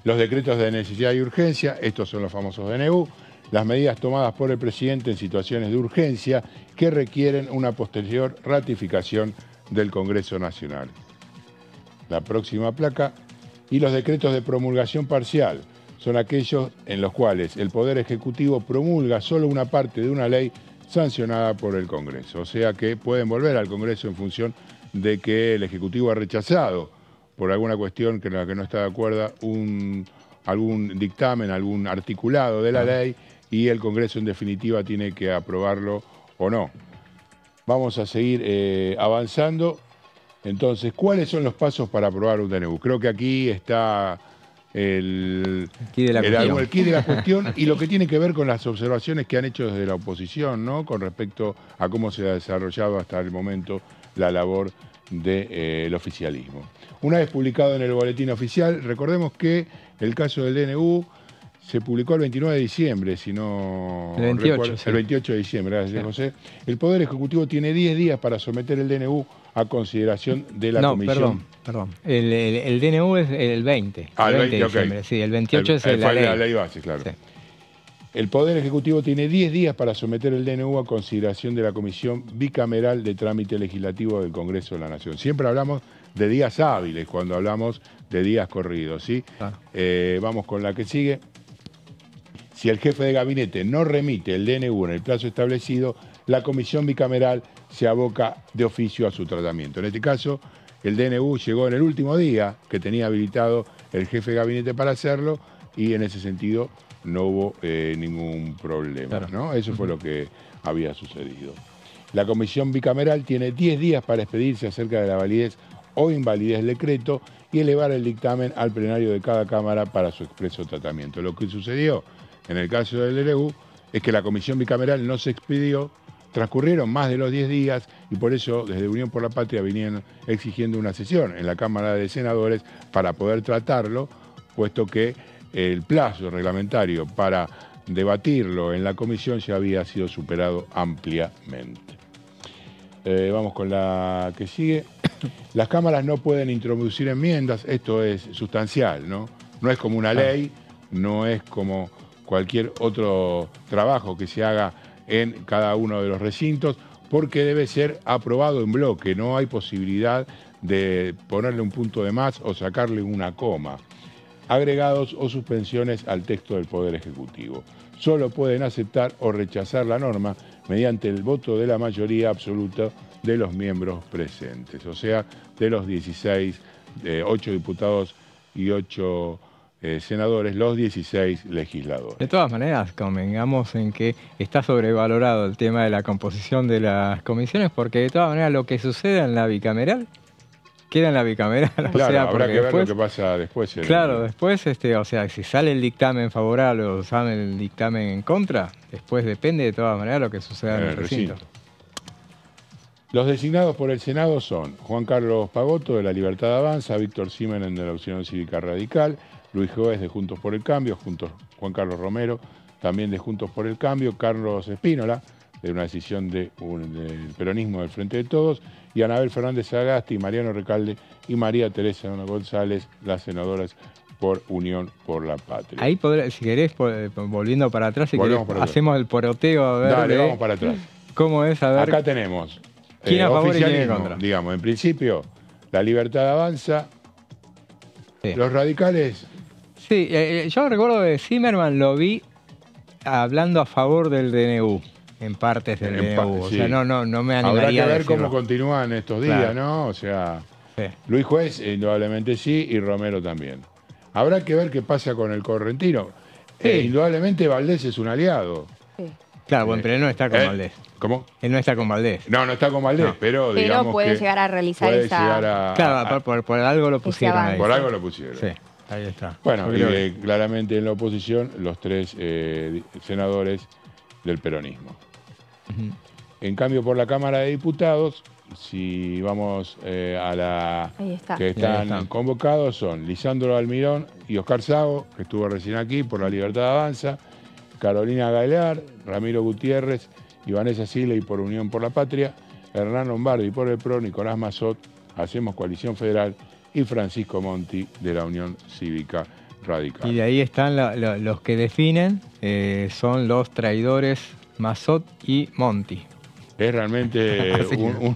Los decretos de necesidad y urgencia, estos son los famosos DNU, las medidas tomadas por el presidente en situaciones de urgencia que requieren una posterior ratificación del Congreso Nacional. La próxima placa, y los decretos de promulgación parcial, son aquellos en los cuales el Poder Ejecutivo promulga solo una parte de una ley sancionada por el Congreso. O sea que pueden volver al Congreso en función de que el Ejecutivo ha rechazado por alguna cuestión en la que no está de acuerdo algún dictamen, algún articulado de la ley, y el Congreso en definitiva tiene que aprobarlo o no. Vamos a seguir avanzando. Entonces, ¿cuáles son los pasos para aprobar un DNU? Creo que aquí está el quid de la cuestión y lo que tiene que ver con las observaciones que han hecho desde la oposición, ¿no? Con respecto a cómo se ha desarrollado hasta el momento la labor del oficialismo. Una vez publicado en el boletín oficial, recordemos que el caso del DNU se publicó el 29 de diciembre, si no el 28, recuerdo, sí. El 28 de diciembre, gracias, José. El Poder Ejecutivo tiene 10 días para someter el DNU a consideración de la Comisión. Perdón. El DNU es el 20. Ah, el 20 de okay. diciembre, sí. El 28 es la ley. La ley base, claro. Sí. El Poder Ejecutivo tiene 10 días para someter el DNU a consideración de la Comisión Bicameral de Trámite Legislativo del Congreso de la Nación. Siempre hablamos de días hábiles cuando hablamos de días corridos, ¿sí? Vamos con la que sigue. Si el jefe de gabinete no remite el DNU en el plazo establecido, la Comisión Bicameral se aboca de oficio a su tratamiento. En este caso, el DNU llegó en el último día que tenía habilitado el jefe de gabinete para hacerlo, y en ese sentido no hubo ningún problema, claro, ¿no? Eso fue lo que había sucedido. La Comisión Bicameral tiene 10 días para expedirse acerca de la validez o invalidez del decreto y elevar el dictamen al plenario de cada Cámara para su expreso tratamiento. Lo que sucedió en el caso del DNU es que la Comisión Bicameral no se expidió, transcurrieron más de los 10 días y por eso desde Unión por la Patria venían exigiendo una sesión en la Cámara de Senadores para poder tratarlo, puesto que el plazo reglamentario para debatirlo en la comisión ya había sido superado ampliamente. Vamos con la que sigue. Las cámaras no pueden introducir enmiendas, esto es sustancial, ¿no? No es como una ley, no es como cualquier otro trabajo que se haga en cada uno de los recintos, porque debe ser aprobado en bloque, no hay posibilidad de ponerle un punto de más o sacarle una coma. Agregados o suspensiones al texto del Poder Ejecutivo. Solo pueden aceptar o rechazar la norma mediante el voto de la mayoría absoluta de los miembros presentes, o sea, de los 16, 8 diputados y 8 senadores, los 16 legisladores. De todas maneras, convengamos en que está sobrevalorado el tema de la composición de las comisiones, porque de todas maneras lo que sucede en la bicameral queda en la bicameral. Claro, o sea, habrá que ver después, lo que pasa después. Claro, después, o sea, si sale el dictamen favorable o sale el dictamen en contra, después depende de todas maneras lo que suceda en el recinto. Los designados por el Senado son Juan Carlos Pagotto, de La Libertad Avanza, Víctor Siemenen, de la Opción Cívica Radical, Luis Goes, de Juntos por el Cambio, Juan Carlos Romero, también de Juntos por el Cambio, Carlos Espínola, de una decisión del peronismo del Frente de Todos, y Anabel Fernández Sagasti, Mariano Recalde y María Teresa González, las senadoras por Unión por la Patria. Ahí, si querés, volviendo para atrás, si querés, para hacemos el poroteo a ver. Dale, vamos para atrás. ¿Cómo es? A ver. Acá tenemos ¿quién a favor y quién en contra? Digamos, en principio, La Libertad Avanza, sí. Los radicales. Sí, yo recuerdo que Zimmerman lo vi hablando a favor del DNU, en partes del DNU. O sea, no me animaría. Habrá que ver decirlo. cómo continúan estos días, claro. ¿no? O sea, sí. Luis Juez, indudablemente sí, y Romero también. Habrá que ver qué pasa con el correntino. Sí. Indudablemente Valdés es un aliado. Sí. Claro, bueno, pero él no está con Valdés. ¿Cómo? Él no está con Valdés. No está con Valdés, pero digamos puede que llegar a realizar puede esa... llegar a... Claro, por algo lo pusieron ahí. Por algo lo pusieron. Sí, ahí está. Bueno, y claramente en la oposición los tres senadores del peronismo. Uh-huh. En cambio, por la Cámara de Diputados, si vamos a la que están convocados, son Lisandro Almirón y Oscar Sago, que estuvo recién aquí, por La Libertad Avanza, Carolina Gailar, Ramiro Gutiérrez y Vanessa Siley por Unión por la Patria, Hernán Lombardi por el PRO, Nicolás Mazzot, Hacemos Coalición Federal, y Francisco Monti de la Unión Cívica Radical. Y de ahí están los que definen, son los traidores Mazzot y Monti. Es realmente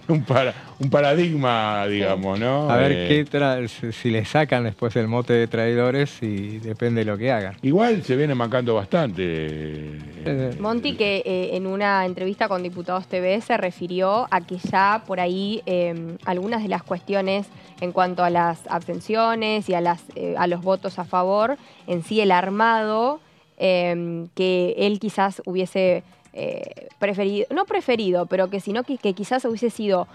un paradigma, digamos, ¿no? A ver si le sacan después el mote de traidores y depende de lo que hagan. Igual se viene marcando bastante. Monti, que en una entrevista con Diputados TV se refirió a que ya por ahí algunas de las cuestiones en cuanto a las abstenciones y a los votos a favor, en sí el armado, que él quizás hubiese... pero que sino que quizás hubiese sido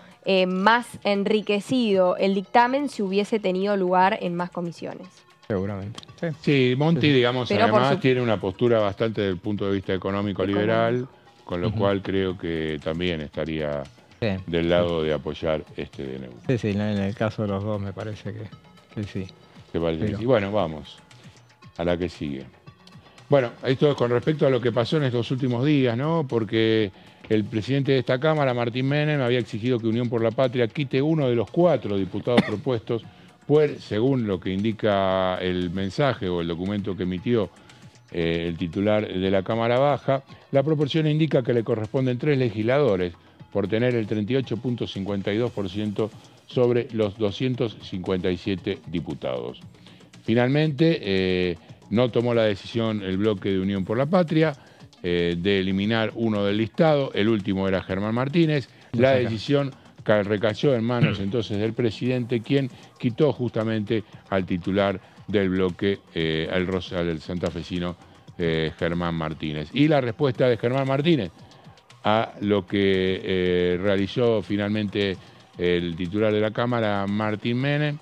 más enriquecido el dictamen si hubiese tenido lugar en más comisiones. Seguramente. Sí, Monti, digamos, pero además tiene una postura bastante desde el punto de vista económico liberal, con lo cual creo que también estaría del lado de apoyar este DNU. Sí, en el caso de los dos me parece que sí. ¿Te parece? Y bueno, vamos a la que sigue. Bueno, esto es con respecto a lo que pasó en estos últimos días, ¿no? Porque el presidente de esta Cámara, Martín Menem, había exigido que Unión por la Patria quite uno de los 4 diputados propuestos, pues, según lo que indica el mensaje o el documento que emitió el titular de la Cámara Baja, la proporción indica que le corresponden 3 legisladores por tener el 38.52% sobre los 257 diputados. Finalmente, no tomó la decisión el bloque de Unión por la Patria de eliminar uno del listado, el último era Germán Martínez. La decisión recayó en manos entonces del presidente, quien quitó justamente al titular del bloque, al santafesino Germán Martínez. Y la respuesta de Germán Martínez a lo que realizó finalmente el titular de la Cámara, Martín Menem,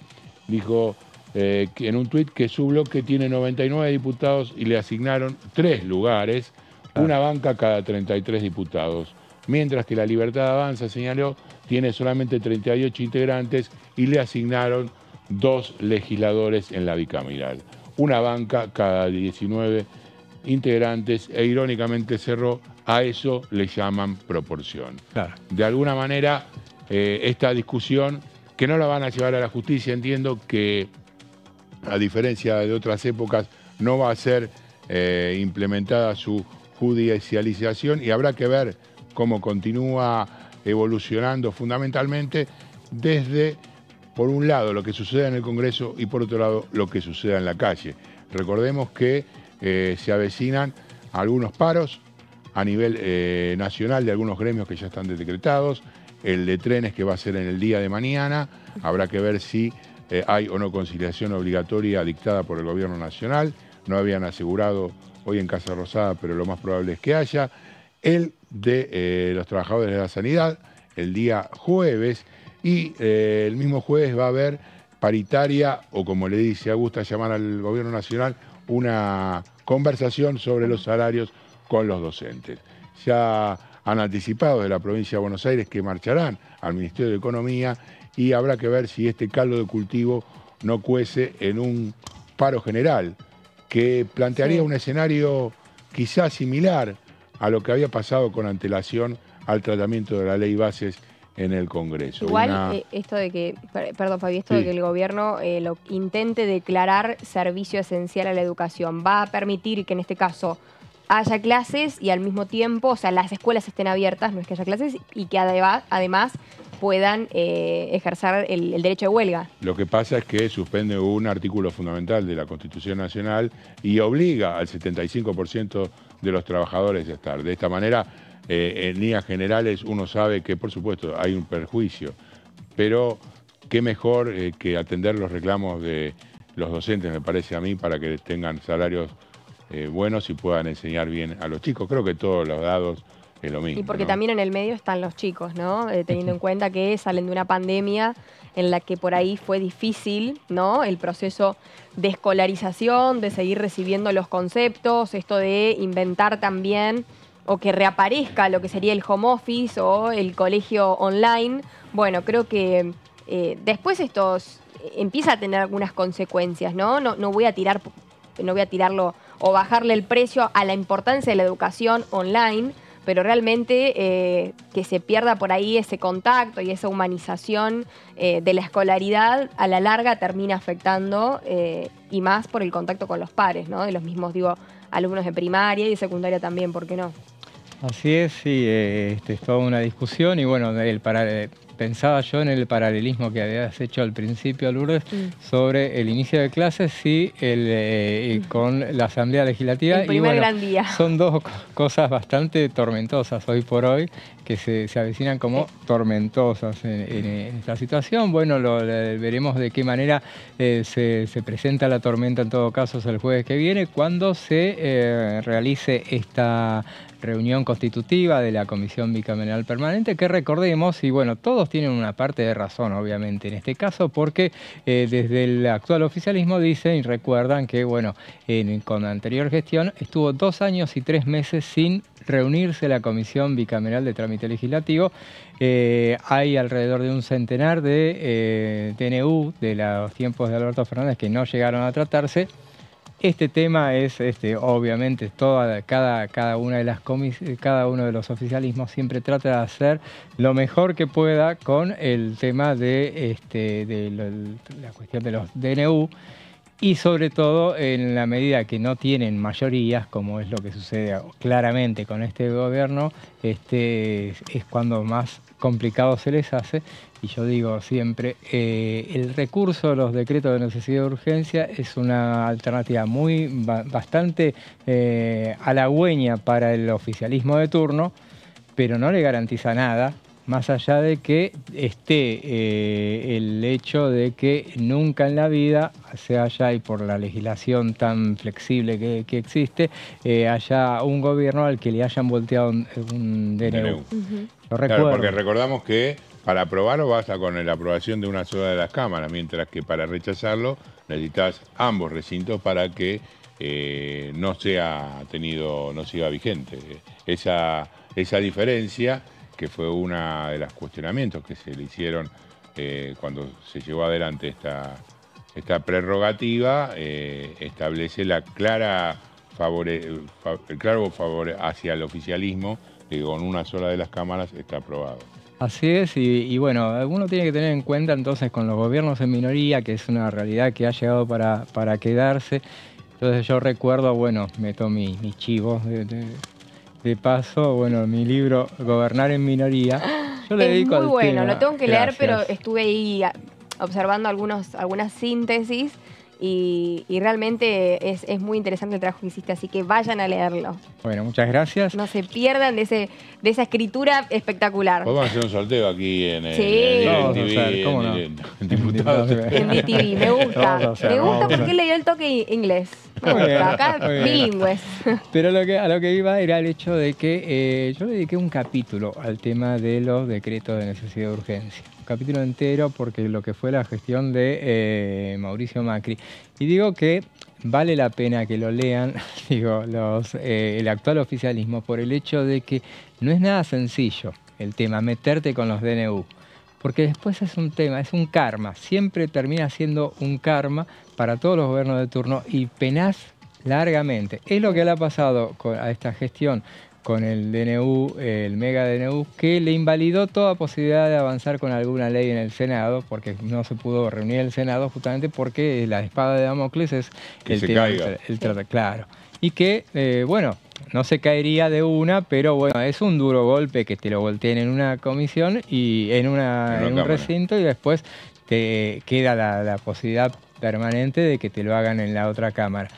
dijo... en un tuit que su bloque tiene 99 diputados y le asignaron 3 lugares, una banca cada 33 diputados. Mientras que La Libertad Avanza, señaló, tiene solamente 38 integrantes y le asignaron 2 legisladores en la bicameral. Una banca cada 19 integrantes e irónicamente cerró, a eso le llaman proporción. Claro. De alguna manera, esta discusión, que no la van a llevar a la justicia, entiendo que a diferencia de otras épocas, no va a ser implementada su judicialización y habrá que ver cómo continúa evolucionando fundamentalmente desde, por un lado, lo que suceda en el Congreso y por otro lado, lo que suceda en la calle. Recordemos que se avecinan algunos paros a nivel nacional de algunos gremios que ya están decretados, el de trenes que va a ser en el día de mañana, habrá que ver si hay o no conciliación obligatoria dictada por el gobierno nacional. No habían asegurado hoy en Casa Rosada, pero lo más probable es que haya. El de los trabajadores de la sanidad, el día jueves, Y el mismo jueves va a haber paritaria, o como le dice, gusta llamar al gobierno nacional, una conversación sobre los salarios con los docentes. Ya han anticipado de la provincia de Buenos Aires que marcharán al Ministerio de Economía y habrá que ver si este caldo de cultivo no cuece en un paro general, que plantearía un escenario quizás similar a lo que había pasado con antelación al tratamiento de la ley Bases en el Congreso. Igual esto de que, perdón Fabi, esto de que el gobierno lo intente declarar servicio esencial a la educación, va a permitir que en este caso haya clases y al mismo tiempo, o sea, las escuelas estén abiertas, no es que haya clases, y que además puedan ejercer el derecho de huelga. Lo que pasa es que suspende un artículo fundamental de la Constitución Nacional y obliga al 75% de los trabajadores a estar. De esta manera, en líneas generales, uno sabe que, por supuesto, hay un perjuicio, pero qué mejor que atender los reclamos de los docentes, me parece a mí, para que tengan salarios buenos y puedan enseñar bien a los chicos. Creo que todos los dados es lo mismo. Y porque ¿no? también en el medio están los chicos, ¿no? Teniendo en cuenta que salen de una pandemia en la que por ahí fue difícil, ¿no? El proceso de escolarización, de seguir recibiendo los conceptos, esto de inventar también o que reaparezca lo que sería el home office o el colegio online. Bueno, creo que después esto empieza a tener algunas consecuencias, ¿no? No voy a tirarlo o bajarle el precio a la importancia de la educación online, pero realmente que se pierda por ahí ese contacto y esa humanización de la escolaridad, a la larga termina afectando, y más por el contacto con los pares, ¿no? De los mismos, alumnos de primaria y de secundaria también, ¿por qué no? Así es, sí, es toda una discusión y bueno, pensaba yo en el paralelismo que habías hecho al principio, Lourdes, sobre el inicio de clases y con la Asamblea Legislativa. El primer gran día. Son dos cosas bastante tormentosas hoy por hoy, que se avecinan como tormentosas en esta situación. Bueno, veremos de qué manera se presenta la tormenta en todo caso el jueves que viene, cuando se realice esta reunión constitutiva de la Comisión Bicameral Permanente, que recordemos, y bueno, todos tienen una parte de razón, obviamente, en este caso, porque desde el actual oficialismo dicen y recuerdan que, bueno, con la anterior gestión estuvo 2 años y 3 meses sin reunirse la Comisión Bicameral de Trámite Legislativo. Hay alrededor de un centenar de DNU de los tiempos de Alberto Fernández que no llegaron a tratarse. Este tema es, obviamente, cada uno de los oficialismos siempre trata de hacer lo mejor que pueda con el tema de la cuestión de los DNU y sobre todo en la medida que no tienen mayorías, como es lo que sucede claramente con este gobierno, es cuando más complicado se les hace. Y yo digo siempre, el recurso de los decretos de necesidad de urgencia es una alternativa bastante halagüeña para el oficialismo de turno, pero no le garantiza nada, más allá de que esté el hecho de que nunca en la vida se haya, y por la legislación tan flexible que existe, haya un gobierno al que le hayan volteado un DNU. Lo recuerdo. Claro, porque recordamos que para aprobarlo basta con la aprobación de una sola de las cámaras, mientras que para rechazarlo necesitas ambos recintos para que no siga vigente. Esa diferencia, que fue uno de los cuestionamientos que se le hicieron cuando se llevó adelante esta prerrogativa, establece el claro favor hacia el oficialismo, que con una sola de las cámaras está aprobado. Así es, y bueno, uno tiene que tener en cuenta entonces con los gobiernos en minoría, que es una realidad que ha llegado para quedarse. Entonces yo recuerdo, bueno, meto mis chivos de paso, bueno, mi libro Gobernar en Minoría. Yo le dedico muy bueno, tema. Lo tengo que leer, Gracias. pero estuve ahí observando algunas síntesis y realmente es muy interesante el trabajo que hiciste, así que vayan a leerlo. Bueno, muchas gracias. No se pierdan de esa escritura espectacular. Podemos hacer un sorteo aquí en Vamos a hacer, ¿cómo no? en Diputados. En DTV, me gusta. Me gusta porque le dio el toque inglés. Me Muy bien, gusta, acá muy bien. bilingües. Pero a lo que iba era el hecho de que yo le dediqué un capítulo al tema de los decretos de necesidad de urgencia. capítulo entero porque lo que fue la gestión de Mauricio Macri. Y digo que vale la pena que lo lean, digo, el actual oficialismo, por el hecho de que no es nada sencillo el tema, meterte con los DNU. Porque después es un tema, es un karma, siempre termina siendo un karma para todos los gobiernos de turno y penás largamente. Es lo que le ha pasado a esta gestión con el DNU, el mega DNU, que le invalidó toda posibilidad de avanzar con alguna ley en el Senado, porque no se pudo reunir el Senado justamente porque la espada de Damocles es que el se tema, caiga. claro. Y que, bueno, no se caería de una, pero bueno, es un duro golpe que te lo volteen en una comisión y en un recinto y después te queda la posibilidad permanente de que te lo hagan en la otra cámara.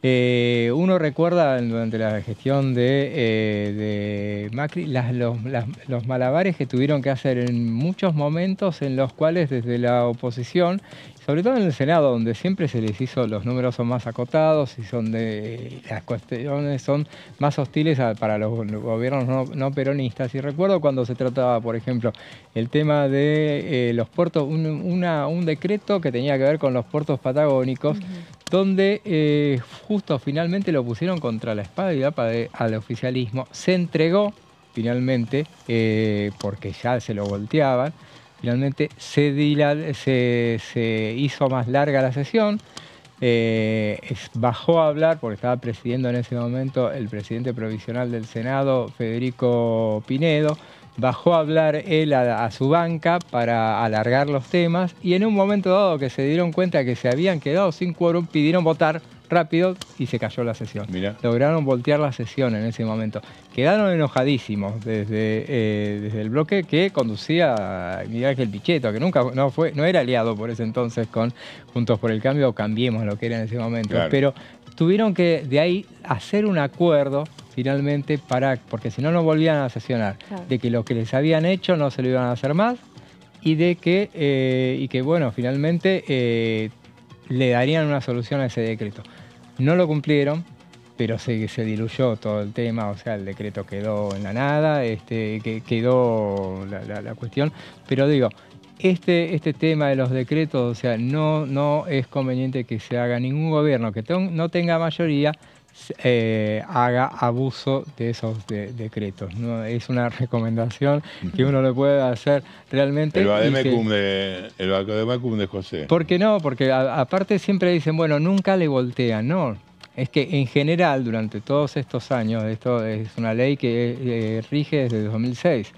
Uno recuerda durante la gestión de Macri los malabares que tuvieron que hacer en muchos momentos en los cuales desde la oposición, sobre todo en el Senado, donde siempre se les hizo, los números son más acotados y las cuestiones son más hostiles para los gobiernos no peronistas. Y recuerdo cuando se trataba, por ejemplo, el tema de los puertos, un decreto que tenía que ver con los puertos patagónicos, donde justo finalmente lo pusieron contra la espada y capa al oficialismo. Se entregó finalmente, porque ya se lo volteaban. Finalmente se hizo más larga la sesión, bajó a hablar, porque estaba presidiendo en ese momento el presidente provisional del Senado, Federico Pinedo, bajó a hablar él a su banca para alargar los temas y en un momento dado que se dieron cuenta que se habían quedado sin quórum, pidieron votar rápido y se cayó la sesión. Mirá. Lograron voltear la sesión en ese momento. Quedaron enojadísimos desde el bloque que conducía Miguel Ángel Pichetto, que no era aliado por ese entonces con Juntos por el Cambio o Cambiemos, lo que era en ese momento. Claro. Pero tuvieron que de ahí hacer un acuerdo finalmente porque si no, no volvían a sesionar. Claro. De que lo que les habían hecho no se lo iban a hacer más y de que bueno, finalmente le darían una solución a ese decreto. No lo cumplieron, pero se diluyó todo el tema, o sea, el decreto quedó en la nada, quedó la cuestión. Pero digo, este tema de los decretos, o sea, no es conveniente que se haga ningún gobierno que no tenga mayoría, haga abuso de esos decretos, ¿no? Es una recomendación que uno le puede hacer realmente. El vademecum de José. ¿Por qué no? Porque aparte siempre dicen, bueno, nunca le voltean, ¿no? Es que en general, durante todos estos años, esto es una ley que rige desde 2006.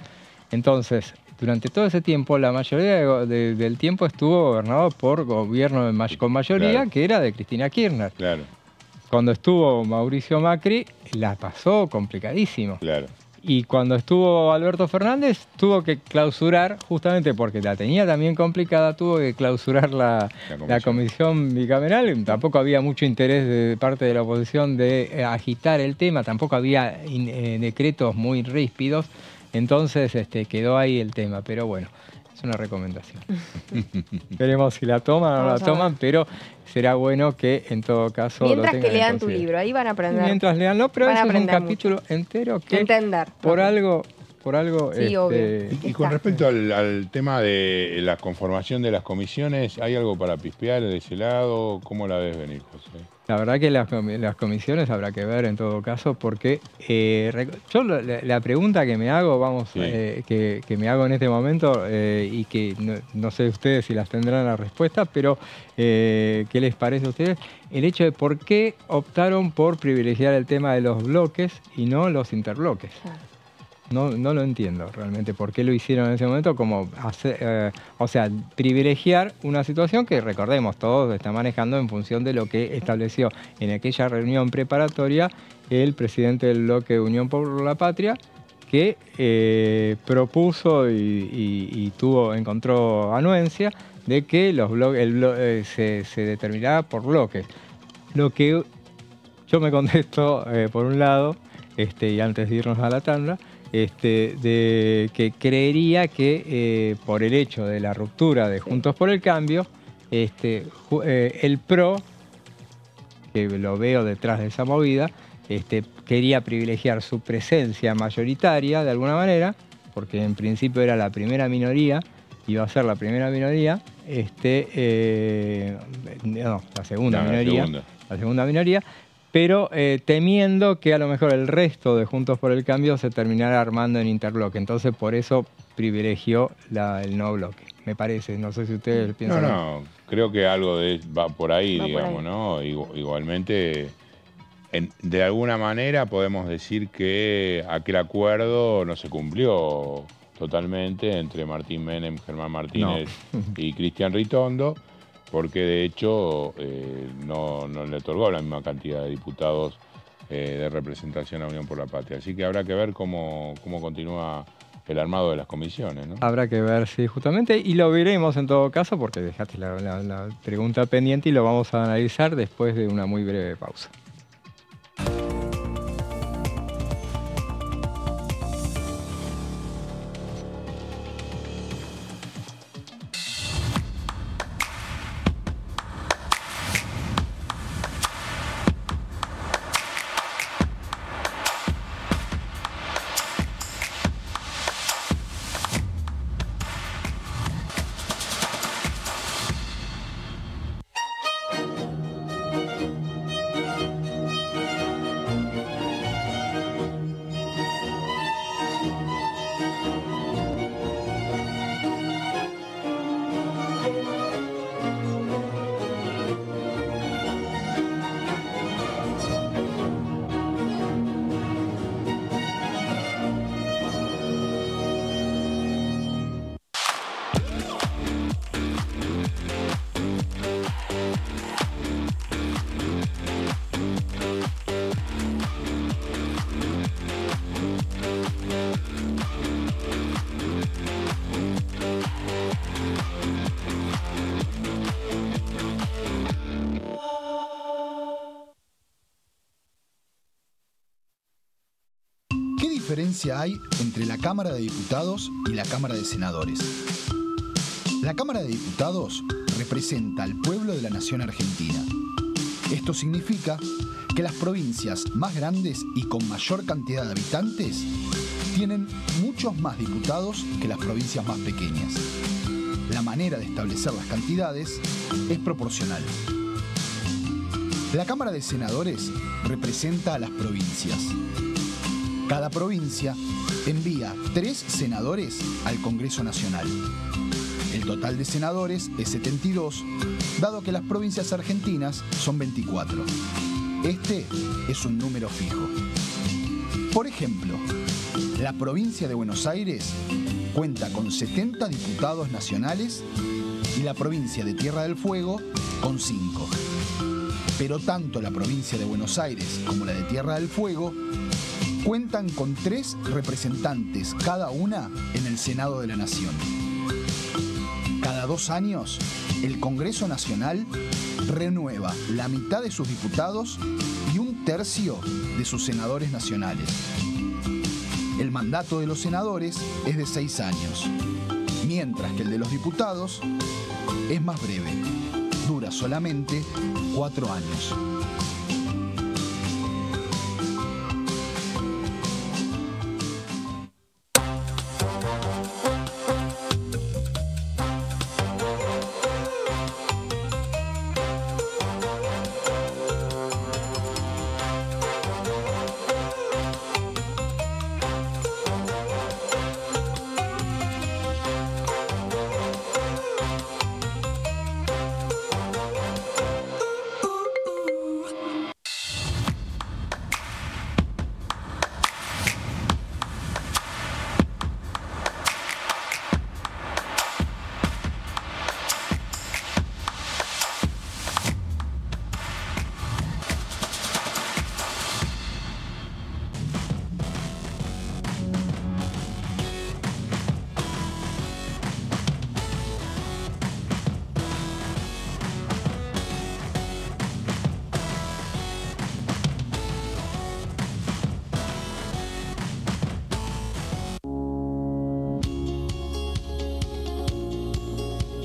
Entonces, durante todo ese tiempo, la mayoría del tiempo estuvo gobernado por gobierno con mayoría, claro, que era de Cristina Kirchner. Claro. Cuando estuvo Mauricio Macri, la pasó complicadísimo. Claro. Y cuando estuvo Alberto Fernández, tuvo que clausurar, justamente porque la tenía también complicada, tuvo que clausurar la comisión bicameral. Tampoco había mucho interés de parte de la oposición de agitar el tema, tampoco había decretos muy ríspidos. Entonces quedó ahí el tema, pero bueno, es una recomendación. Veremos si la toman o no la toman, pero será bueno que en todo caso mientras lo tengan que lean tu libro, ahí van a aprender. Mientras leanlo, pero es un capítulo entero que por algo sí, obvio. Y con respecto al tema de la conformación de las comisiones, ¿hay algo para pispear de ese lado? ¿Cómo la ves venir, José? La verdad que las comisiones habrá que ver en todo caso, porque yo la pregunta que me hago, sí, que me hago en este momento, y que no sé ustedes si las tendrán la respuesta, pero ¿qué les parece a ustedes? El hecho de por qué optaron por privilegiar el tema de los bloques y no los interbloques. Claro. No lo entiendo realmente por qué lo hicieron en ese momento, como o sea, privilegiar una situación que, recordemos, todos está manejando en función de lo que estableció en aquella reunión preparatoria el presidente del bloque Unión por la Patria, que propuso y encontró anuencia de que se determinaba por bloques. Lo que yo me contesto, por un lado, y antes de irnos a la tanda, de que creería que por el hecho de la ruptura de Juntos por el Cambio, el PRO, que lo veo detrás de esa movida, quería privilegiar su presencia mayoritaria de alguna manera, porque en principio era la primera minoría iba a ser la primera minoría, la segunda minoría. La segunda minoría, pero temiendo que a lo mejor el resto de Juntos por el Cambio se terminara armando en interbloque. Entonces, por eso privilegió el no bloque, me parece. No sé si ustedes piensan. No, creo que algo va por ahí, digamos, ¿no? Igualmente, de alguna manera podemos decir que aquel acuerdo no se cumplió totalmente entre Martín Menem, Germán Martínez y Cristian Ritondo, porque de hecho no le otorgó la misma cantidad de diputados de representación a Unión por la Patria. Así que habrá que ver cómo continúa el armado de las comisiones, ¿no? Habrá que ver, sí, justamente, y lo veremos en todo caso, porque dejaste la pregunta pendiente y lo vamos a analizar después de una muy breve pausa. ¿Qué diferencia hay entre la Cámara de Diputados y la Cámara de Senadores? La Cámara de Diputados representa al pueblo de la nación argentina. Esto significa que las provincias más grandes y con mayor cantidad de habitantes tienen muchos más diputados que las provincias más pequeñas. La manera de establecer las cantidades es proporcional. La Cámara de Senadores representa a las provincias. Cada provincia envía 3 senadores al Congreso Nacional. El total de senadores es 72, dado que las provincias argentinas son 24. Este es un número fijo. Por ejemplo, la provincia de Buenos Aires cuenta con 70 diputados nacionales y la provincia de Tierra del Fuego con 5. Pero tanto la provincia de Buenos Aires como la de Tierra del Fuego cuentan con 3 representantes cada una en el Senado de la Nación. Cada 2 años, el Congreso Nacional renueva la mitad de sus diputados y 1/3 de sus senadores nacionales. El mandato de los senadores es de 6 años, mientras que el de los diputados es más breve, dura solamente 4 años.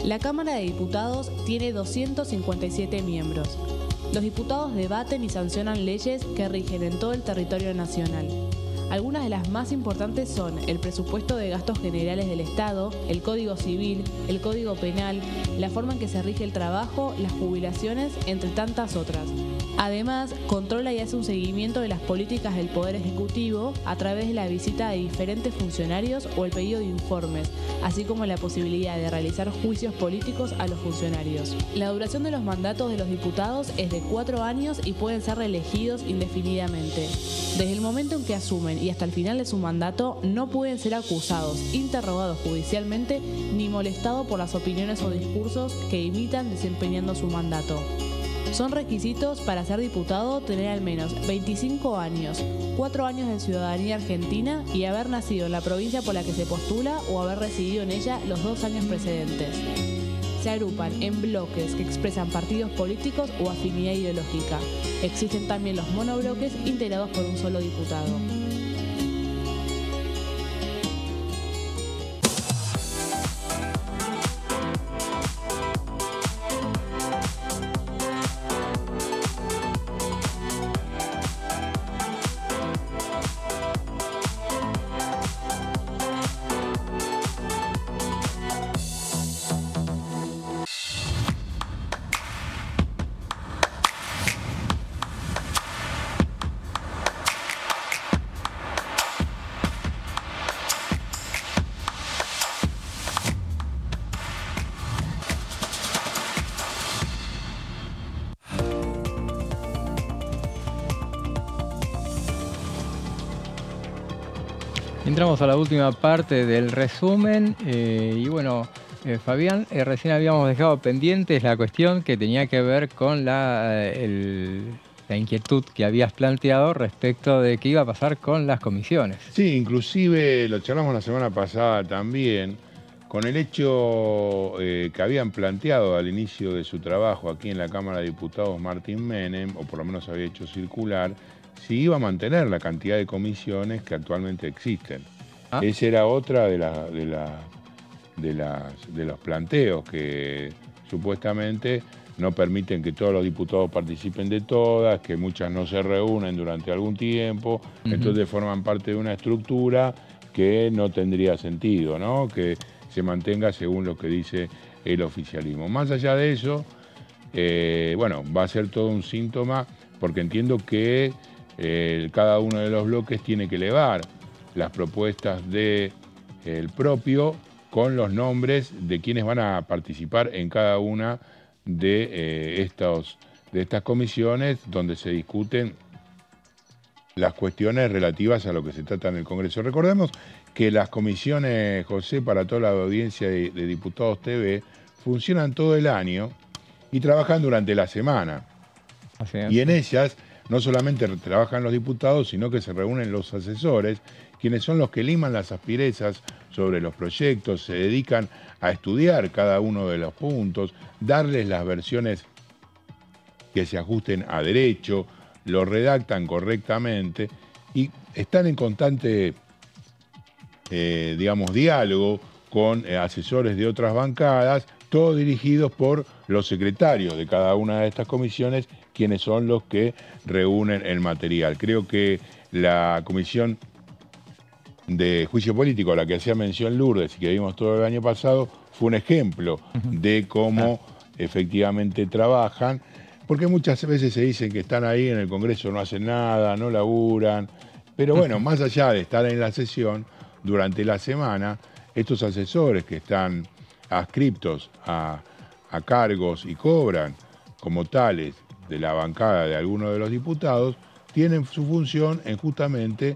La Cámara de Diputados tiene 257 miembros. Los diputados debaten y sancionan leyes que rigen en todo el territorio nacional. Algunas de las más importantes son el presupuesto de gastos generales del Estado, el Código Civil, el Código Penal, la forma en que se rige el trabajo, las jubilaciones, entre tantas otras. Además, controla y hace un seguimiento de las políticas del Poder Ejecutivo a través de la visita de diferentes funcionarios o el pedido de informes, así como la posibilidad de realizar juicios políticos a los funcionarios. La duración de los mandatos de los diputados es de 4 años y pueden ser reelegidos indefinidamente. Desde el momento en que asumen y hasta el final de su mandato, no pueden ser acusados, interrogados judicialmente ni molestados por las opiniones o discursos que imitan desempeñando su mandato. Son requisitos para ser diputado tener al menos 25 años, 4 años de ciudadanía argentina y haber nacido en la provincia por la que se postula o haber residido en ella los 2 años precedentes. Se agrupan en bloques que expresan partidos políticos o afinidad ideológica. Existen también los monobloques integrados por un solo diputado. Entramos a la última parte del resumen y bueno, Fabián, recién habíamos dejado pendientes la cuestión que tenía que ver con la inquietud que habías planteado respecto de qué iba a pasar con las comisiones. Sí, inclusive lo charlamos la semana pasada también, con el hecho que habían planteado al inicio de su trabajo aquí en la Cámara de Diputados Martín Menem, o por lo menos había hecho circular, si iba a mantener la cantidad de comisiones que actualmente existen. Esa era otra de los planteos que supuestamente no permiten que todos los diputados participen de todas, que muchas no se reúnen durante algún tiempo, entonces forman parte de una estructura que no tendría sentido, ¿no? Que se mantenga según lo que dice el oficialismo. Más allá de eso, bueno, va a ser todo un síntoma, porque entiendo que cada uno de los bloques tiene que elevar las propuestas del propio con los nombres de quienes van a participar en cada una de estas comisiones donde se discuten las cuestiones relativas a lo que se trata en el Congreso. Recordemos que las comisiones, José, para toda la audiencia de Diputados TV, funcionan todo el año y trabajan durante la semana. Así es. Y en ellas no solamente trabajan los diputados, sino que se reúnen los asesores, quienes son los que liman las asperezas sobre los proyectos, se dedican a estudiar cada uno de los puntos, darles las versiones que se ajusten a derecho, lo redactan correctamente y están en constante, diálogo con asesores de otras bancadas, todos dirigidos por los secretarios de cada una de estas comisiones, quienes son los que reúnen el material. Creo que la comisión de juicio político a la que hacía mención Lourdes y que vimos todo el año pasado fue un ejemplo de cómo efectivamente trabajan, porque muchas veces se dicen que están ahí en el Congreso, no hacen nada, no laburan, pero bueno, más allá de estar en la sesión, durante la semana, estos asesores que están adscriptos a cargos y cobran como tales de la bancada de alguno de los diputados, tienen su función en justamente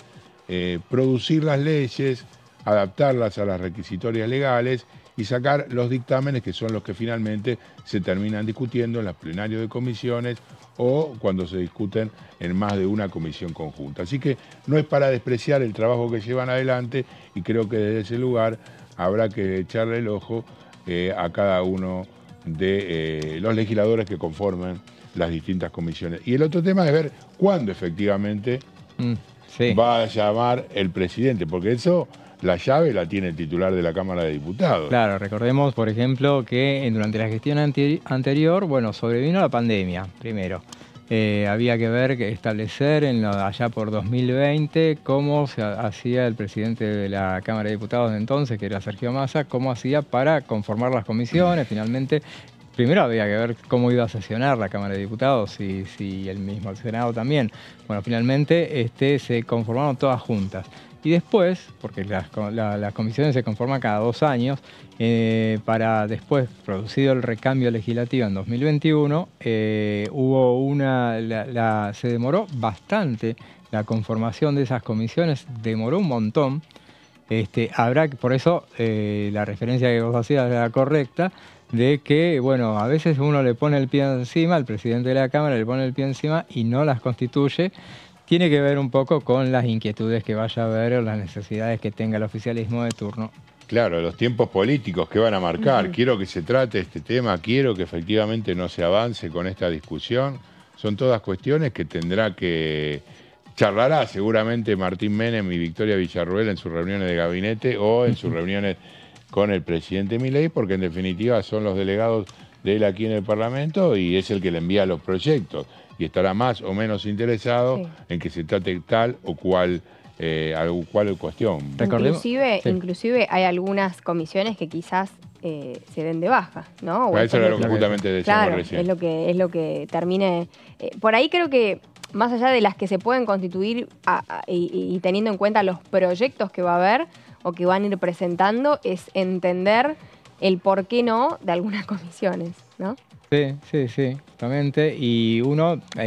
producir las leyes, adaptarlas a las requisitorias legales y sacar los dictámenes que son los que finalmente se terminan discutiendo en los plenarios de comisiones o cuando se discuten en más de una comisión conjunta. Así que no es para despreciar el trabajo que llevan adelante y creo que desde ese lugar habrá que echarle el ojo a cada uno de los legisladores que conforman las distintas comisiones. Y el otro tema es ver cuándo efectivamente va a llamar el presidente, porque eso, la llave la tiene el titular de la Cámara de Diputados. Claro, recordemos, por ejemplo, que durante la gestión anterior, bueno, sobrevino la pandemia, primero. había que ver, establecer allá por 2020 cómo se hacía el presidente de la Cámara de Diputados de entonces, que era Sergio Massa, cómo hacía para conformar las comisiones. Finalmente, primero había que ver cómo iba a sesionar la Cámara de Diputados y si el mismo el Senado también. Bueno, finalmente se conformaron todas juntas. Y después, porque las comisiones se conforman cada 2 años, para después, producido el recambio legislativo en 2021, se demoró bastante la conformación de esas comisiones, demoró un montón. Por eso la referencia que vos hacías era correcta, de que, bueno, a veces uno le pone el pie encima, el presidente de la Cámara le pone el pie encima y no las constituye. Tiene que ver un poco con las inquietudes que vaya a haber o las necesidades que tenga el oficialismo de turno. Claro, los tiempos políticos que van a marcar. Quiero que se trate este tema, quiero que efectivamente no se avance con esta discusión. Son todas cuestiones que tendrá que... Charlará seguramente Martín Menem y Victoria Villarruel en sus reuniones de gabinete o en sus reuniones con el presidente Milei, porque en definitiva son los delegados de él aquí en el Parlamento y es el que le envía los proyectos. Y estará más o menos interesado en que se trate tal o cual cuestión. Inclusive hay algunas comisiones que quizás se den de baja, ¿no? Eso era lo que justamente decíamos recién. Es lo que termine. Por ahí creo que más allá de las que se pueden constituir y teniendo en cuenta los proyectos que va a haber o que van a ir presentando, es entender el por qué no de algunas comisiones, ¿no? Sí, justamente. Y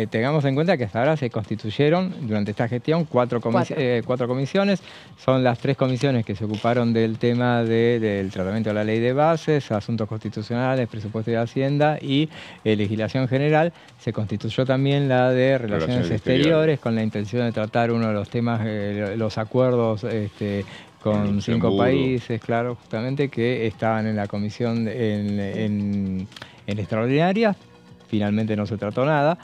tengamos en cuenta que hasta ahora se constituyeron durante esta gestión cuatro comisiones. Son las 3 comisiones que se ocuparon del tema del tratamiento de la ley de bases, asuntos constitucionales, presupuesto de Hacienda y legislación general. Se constituyó también la de Relaciones Exteriores con la intención de tratar uno de los temas, los acuerdos con 5 países, claro, justamente, que estaban en la comisión en extraordinaria. Finalmente no se trató nada,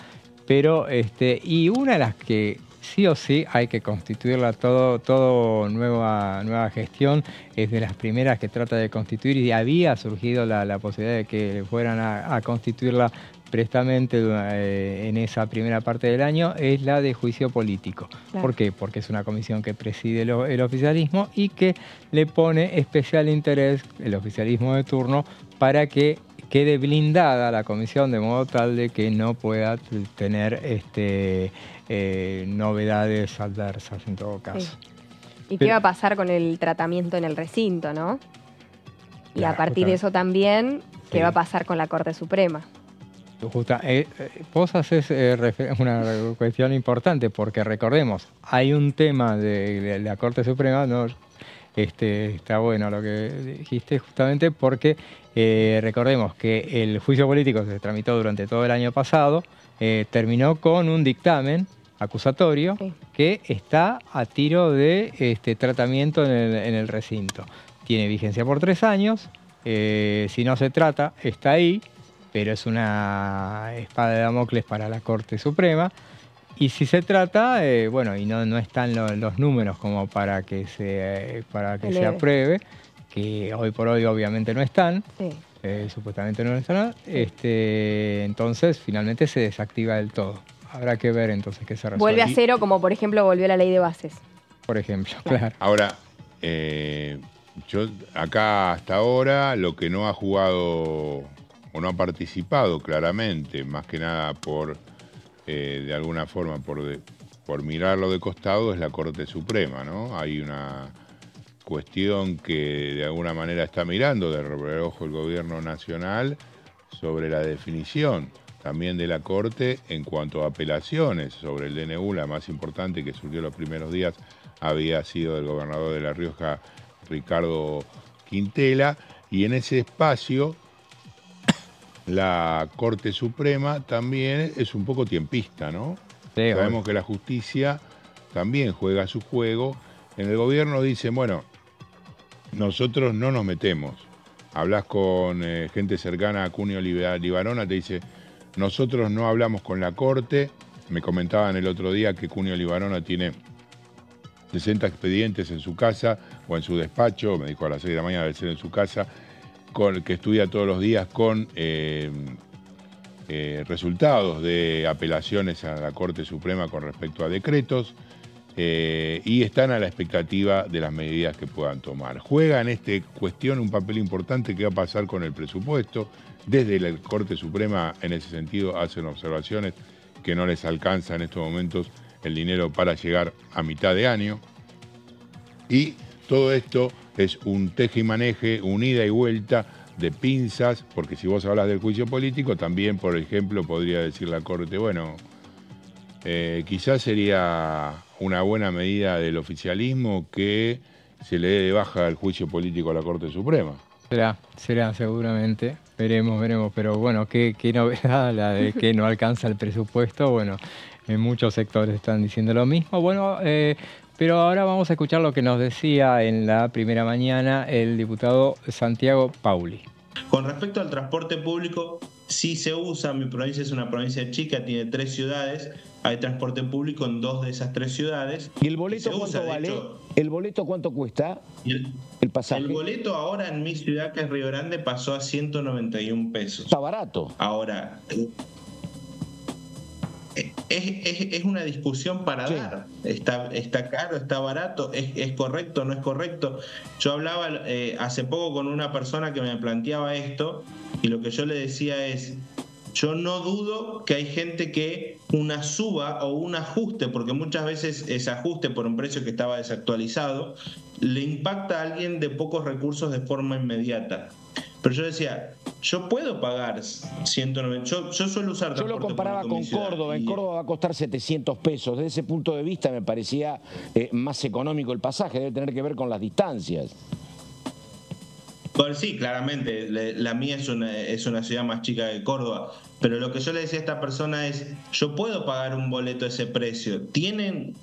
pero y una de las que sí o sí hay que constituirla todo nueva gestión, es de las primeras que trata de constituir, y había surgido la posibilidad de que fueran a constituirla prestamente en esa primera parte del año, es la de juicio político. Claro. ¿Por qué? Porque es una comisión que preside el oficialismo y que le pone especial interés el oficialismo de turno para que quede blindada la comisión de modo tal de que no pueda tener novedades adversas en todo caso. Sí. ¿Y qué va a pasar con el tratamiento en el recinto, no? Y a partir de eso también, ¿qué va a pasar con la Corte Suprema? Vos haces una cuestión importante, porque recordemos, hay un tema de la Corte Suprema, ¿no? Está bueno lo que dijiste, justamente porque recordemos que el juicio político que se tramitó durante todo el año pasado terminó con un dictamen acusatorio que está a tiro de tratamiento en el recinto. Tiene vigencia por 3 años, si no se trata, está ahí, pero es una espada de Damocles para la Corte Suprema. Y si se trata, bueno, y no están los números como para que se apruebe, que hoy por hoy obviamente no están, supuestamente no están, entonces finalmente se desactiva del todo. Habrá que ver entonces qué se resuelve. Vuelve a cero, como por ejemplo volvió la ley de bases. Por ejemplo, claro. Ahora, yo acá hasta ahora lo que no ha jugado o no ha participado claramente, más que nada de alguna forma por mirarlo de costado, es la Corte Suprema, ¿no? Hay una cuestión que de alguna manera está mirando de reojo el gobierno nacional sobre la definición también de la Corte en cuanto a apelaciones sobre el DNU. La más importante que surgió los primeros días había sido del gobernador de La Rioja, Ricardo Quintela, y en ese espacio la Corte Suprema también es un poco tiempista, ¿no? Sí, sabemos que la justicia también juega su juego. En el gobierno dicen, bueno, nosotros no nos metemos. Hablas con gente cercana a Cunio Libarona, te dice, nosotros no hablamos con la Corte. Me comentaban el otro día que Cunio Libarona tiene 60 expedientes en su casa o en su despacho, me dijo a las 6 de la mañana debe ser en su casa, que estudia todos los días con resultados de apelaciones a la Corte Suprema con respecto a decretos y están a la expectativa de las medidas que puedan tomar. Juega en esta cuestión un papel importante que va a pasar con el presupuesto. Desde la Corte Suprema, en ese sentido, hacen observaciones que no les alcanza en estos momentos el dinero para llegar a mitad de año. Y todo esto es un teje y maneje, un ida y vuelta de pinzas, porque si vos hablas del juicio político, también, por ejemplo, podría decir la Corte, bueno, quizás sería una buena medida del oficialismo que se le dé de baja el juicio político a la Corte Suprema. Será seguramente, veremos, pero bueno, qué novedad la de que no alcanza el presupuesto. Bueno, en muchos sectores están diciendo lo mismo. Bueno, pero ahora vamos a escuchar lo que nos decía en la primera mañana el diputado Santiago Pauli. Con respecto al transporte público, sí se usa. Mi provincia es una provincia chica, tiene 3 ciudades. Hay transporte público en 2 de esas 3 ciudades. ¿Y el boleto cuánto vale? ¿El boleto cuánto cuesta? El pasaje. El boleto ahora en mi ciudad, que es Río Grande, pasó a 191 pesos. Está barato. Ahora, es una discusión para dar. Está caro, está barato, es correcto, no es correcto. Yo hablaba hace poco con una persona que me planteaba esto y lo que yo le decía es: yo no dudo que hay gente que una suba o un ajuste, porque muchas veces ese ajuste por un precio que estaba desactualizado le impacta a alguien de pocos recursos de forma inmediata. Pero yo decía, yo puedo pagar 190, yo suelo usar transporte. Yo lo comparaba con Córdoba, en Córdoba va a costar 700 pesos. Desde ese punto de vista me parecía más económico el pasaje, debe tener que ver con las distancias. Bueno, sí, claramente, la mía es una ciudad más chica que Córdoba, pero lo que yo le decía a esta persona es, yo puedo pagar un boleto a ese precio. ¿Tiene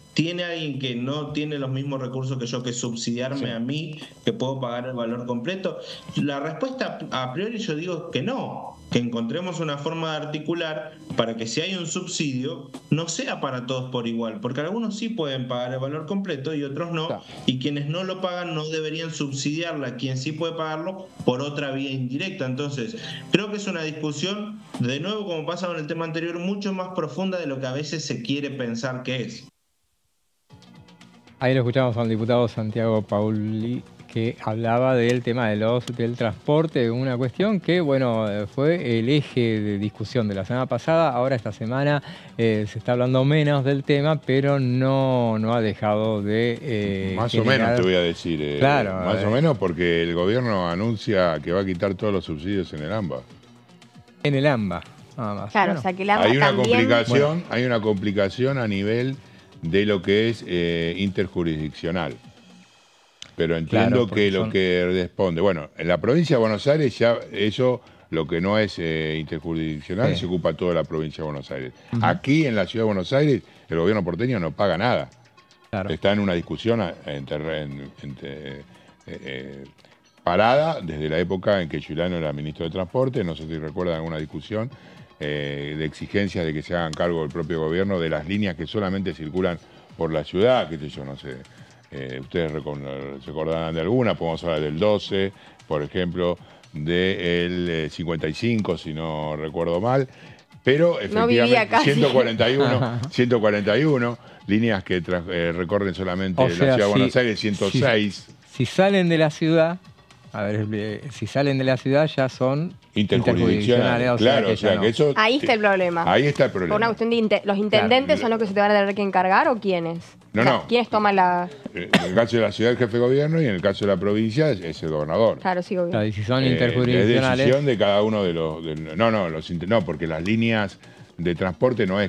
alguien que no tiene los mismos recursos que yo que subsidiarme a mí, que puedo pagar el valor completo? La respuesta a priori yo digo que no, que encontremos una forma de articular para que si hay un subsidio no sea para todos por igual, porque algunos sí pueden pagar el valor completo y otros no, y quienes no lo pagan no deberían subsidiarla a quien sí puede pagarlo por otra vía indirecta. Entonces, creo que es una discusión, de nuevo, como pasa con el tema anterior, mucho más profunda de lo que a veces se quiere pensar que es. Ahí lo escuchamos al diputado Santiago Pauli, que hablaba del tema del transporte, una cuestión que, bueno, fue el eje de discusión de la semana pasada. Ahora esta semana se está hablando menos del tema, pero no ha dejado de más o menos te voy a decir. Claro. Más o menos, porque el gobierno anuncia que va a quitar todos los subsidios en el AMBA. En el AMBA, nada más. Claro, bueno, o sea que el AMBA hay una también... complicación, hay una complicación a nivel de lo que es interjurisdiccional. Pero entiendo que lo que responde... Bueno, en la provincia de Buenos Aires ya eso, lo que no es interjurisdiccional, se ocupa toda la provincia de Buenos Aires. Aquí en la ciudad de Buenos Aires el gobierno porteño no paga nada. Claro. Está en una discusión parada desde la época en que Giuliano era ministro de Transporte. No sé si recuerdan alguna discusión de exigencias de que se hagan cargo del propio gobierno de las líneas que solamente circulan por la ciudad, qué sé yo, no sé. Ustedes se acordarán de alguna, podemos hablar del 12, por ejemplo, del 55, si no recuerdo mal, pero efectivamente 141 líneas que recorren solamente la ciudad de Buenos Aires, 106. Si salen de la ciudad, si salen de la ciudad ya son interjurisdiccionales. Claro, o sea que eso... Ahí está el problema. Ahí está el problema. Por una cuestión de ¿los intendentes son los que se te van a tener que encargar o quiénes? No. ¿Quiénes toman la...? En el caso de la ciudad, el jefe de gobierno, y en el caso de la provincia es el gobernador. Claro, sí, gobierno. Claro, y si son interjurisdiccionales... Es decisión de cada uno de los... No, porque las líneas de transporte no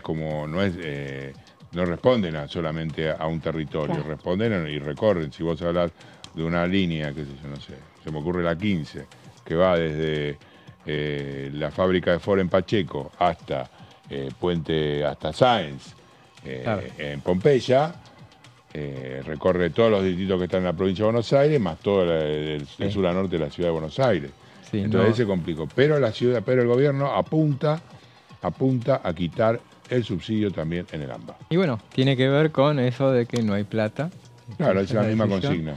responden solamente a un territorio, responden y recorren. Si vos hablas de una línea, qué sé yo, no sé, se me ocurre la 15, que va desde la fábrica de Ford en Pacheco hasta hasta Sáenz, en Pompeya, recorre todos los distritos que están en la provincia de Buenos Aires, más todo el sur a norte de la ciudad de Buenos Aires. Sí, entonces se complicó. Pero el gobierno apunta a quitar el subsidio también en el AMBA. Y bueno, tiene que ver con eso de que no hay plata. Claro, es la misma consigna.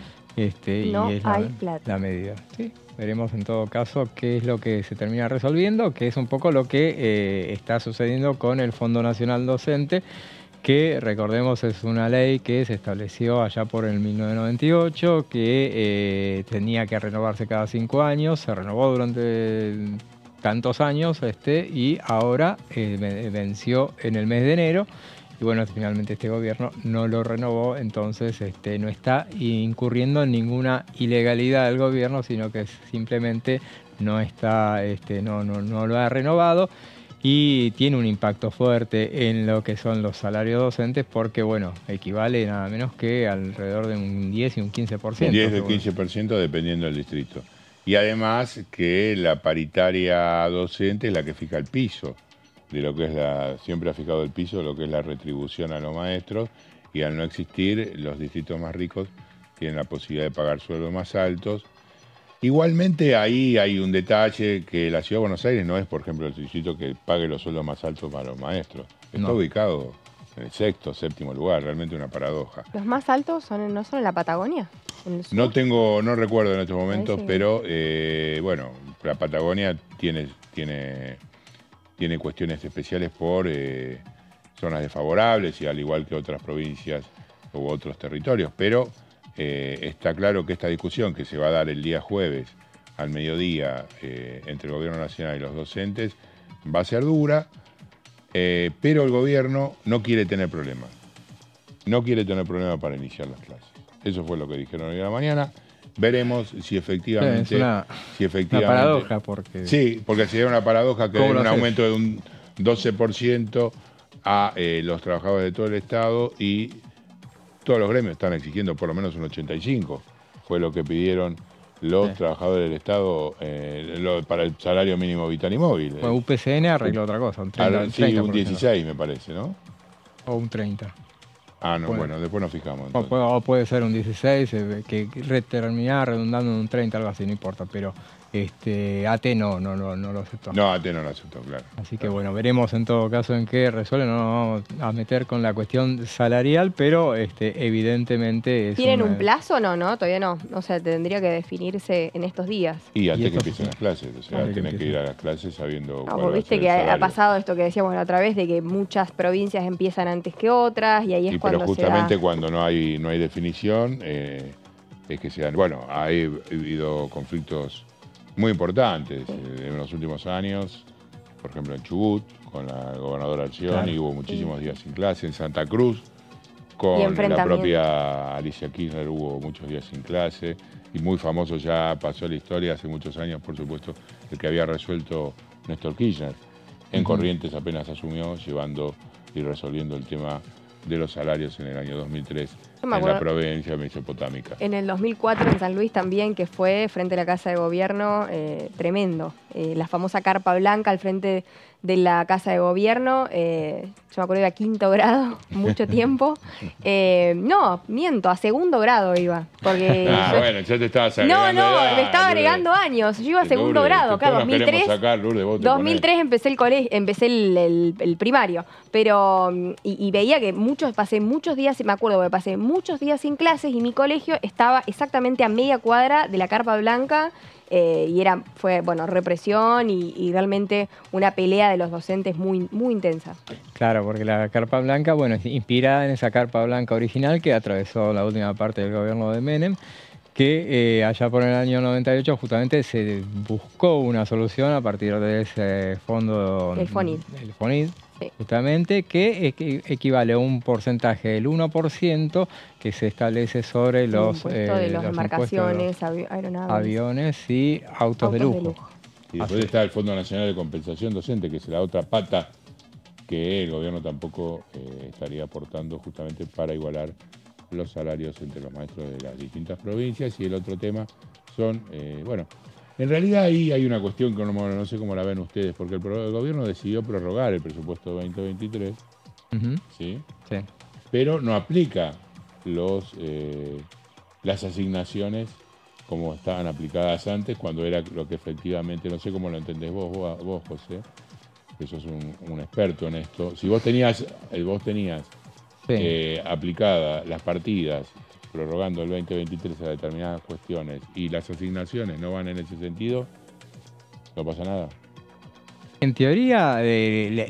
No hay plata. La medida. Sí. veremos en todo caso qué es lo que se termina resolviendo, que es un poco lo que está sucediendo con el Fondo Nacional Docente, que recordemos es una ley que se estableció allá por el 1998, que tenía que renovarse cada 5 años, se renovó durante tantos años y ahora venció en el mes de enero. Y bueno, finalmente este gobierno no lo renovó, entonces no está incurriendo en ninguna ilegalidad del gobierno, sino que simplemente no está, no lo ha renovado, y tiene un impacto fuerte en lo que son los salarios docentes, porque bueno, equivale nada menos que alrededor de un 10 y un 15%. Un 10 y un 15% dependiendo del distrito. Y además que la paritaria docente es la que fija el piso de lo que es siempre ha fijado el piso, lo que es la retribución a los maestros, y al no existir, los distritos más ricos tienen la posibilidad de pagar sueldos más altos. Igualmente ahí hay un detalle, que la Ciudad de Buenos Aires no es, por ejemplo, el distrito que pague los sueldos más altos para los maestros. Está ubicado en el 6º, 7º lugar, realmente una paradoja. ¿Los más altos no son en la Patagonia? No recuerdo en estos momentos, pero bueno, la Patagonia tiene cuestiones especiales por zonas desfavorables, y al igual que otras provincias u otros territorios, pero está claro que esta discusión que se va a dar el día jueves al mediodía entre el Gobierno Nacional y los docentes va a ser dura, pero el gobierno no quiere tener problemas. No quiere tener problemas para iniciar las clases. Eso fue lo que dijeron hoy a la mañana. Veremos si efectivamente... Es una paradoja, porque... Sí, porque sería una paradoja que un aumento de un 12% a los trabajadores de todo el Estado, y todos los gremios están exigiendo por lo menos un 85%. Fue lo que pidieron los trabajadores del Estado para el salario mínimo vital y móvil. Bueno, UPCN arregló otra cosa, un 30%. Sí, un 16% me parece, ¿no? O un 30%. Ah, no, bueno, después nos fijamos. O puede ser un 16, que termina redundando en un 30, algo así, no importa, pero AT no lo aceptó. No, AT no lo aceptó, claro. Así que bueno, veremos en todo caso en qué resuelve. No nos vamos a meter con la cuestión salarial, pero evidentemente es... ¿Tienen un plazo o no? Todavía no. O sea, tendría que definirse en estos días. Y antes que empiecen las clases, o sea, tenés que ir a las clases sabiendo cuál va a viste ser que el salario. ha pasado esto que decíamos la otra vez, de que muchas provincias empiezan antes que otras, y ahí es cuando pero justamente cuando no hay definición, es que se dan... Bueno, ha habido conflictos muy importantes en los últimos años, por ejemplo en Chubut, con la gobernadora Alcioni, hubo muchísimos días sin clase. En Santa Cruz, con la propia Alicia Kirchner, hubo muchos días sin clase. Y muy famoso, ya pasó a la historia hace muchos años, por supuesto, el que había resuelto Néstor Kirchner. En Corrientes apenas asumió, llevando y resolviendo el tema de los salarios en el año 2003 en la provincia mesopotámica. En el 2004 en San Luis también, que fue frente a la Casa de Gobierno, tremendo. La famosa carpa blanca al frente de la Casa de Gobierno, yo me acuerdo iba a 5º grado, mucho tiempo. No, miento, a 2º grado iba. Porque bueno, ya te estabas agregando edad, me estaba agregando años. Yo iba a 2º grado, claro, 2003 empecé el colegio, empecé el primario. Pero, y veía que pasé muchos días, me acuerdo que pasé muchos días sin clases, y mi colegio estaba exactamente a media cuadra de la carpa blanca. Y fue represión y realmente una pelea de los docentes muy, muy intensa. Claro, porque la carpa blanca, es inspirada en esa carpa blanca original que atravesó la última parte del gobierno de Menem, que allá por el año 98 justamente se buscó una solución a partir de ese fondo... El FONID. El FONID. Sí. Justamente, que equivale a un porcentaje del 1% que se establece sobre los embarcaciones, aeronaves, aviones y autos de lujo. Y después está el Fondo Nacional de Compensación Docente, que es la otra pata que el gobierno tampoco estaría aportando justamente para igualar los salarios entre los maestros de las distintas provincias. Y el otro tema son, en realidad ahí hay una cuestión que no sé cómo la ven ustedes, porque el gobierno decidió prorrogar el presupuesto 2023, ¿sí? Sí. Pero no aplica las asignaciones como estaban aplicadas antes, cuando era lo que efectivamente, no sé cómo lo entendés vos José, que sos un experto en esto. Si vos tenías aplicadas las partidas prorrogando el 2023 a determinadas cuestiones y las asignaciones no van en ese sentido, no pasa nada. En teoría,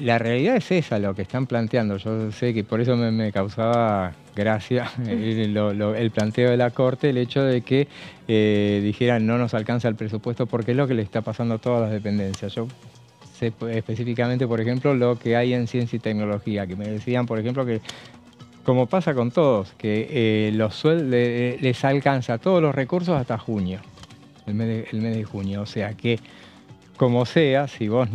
la realidad es esa, lo que están planteando. Yo sé que por eso me causaba gracia el planteo de la Corte, el hecho de que dijeran no nos alcanza el presupuesto, porque es lo que le está pasando a todas las dependencias. Yo sé específicamente, por ejemplo, lo que hay en ciencia y tecnología, que me decían, por ejemplo, que como pasa con todos, que los sueldos les alcanza todos los recursos hasta junio, el mes de junio. O sea que, como sea, si vos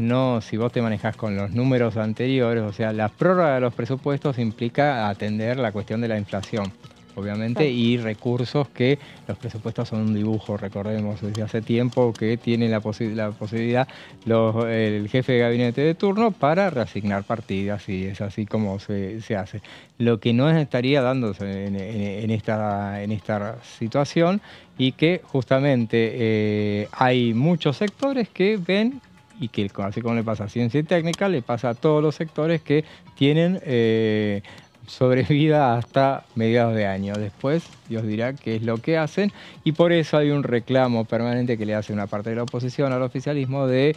te manejás con los números anteriores, o sea, la prórroga de los presupuestos implica atender la cuestión de la inflación, obviamente, y recursos que los presupuestos son un dibujo, recordemos, desde hace tiempo que tiene la posibilidad el jefe de gabinete de turno para reasignar partidas, y es así como se hace. Lo que no estaría dándose en esta situación, y que justamente hay muchos sectores que ven, y que así como le pasa a ciencia y técnica, le pasa a todos los sectores que tienen sobrevida hasta mediados de año. Después Dios dirá qué es lo que hacen, y por eso hay un reclamo permanente que le hace una parte de la oposición al oficialismo de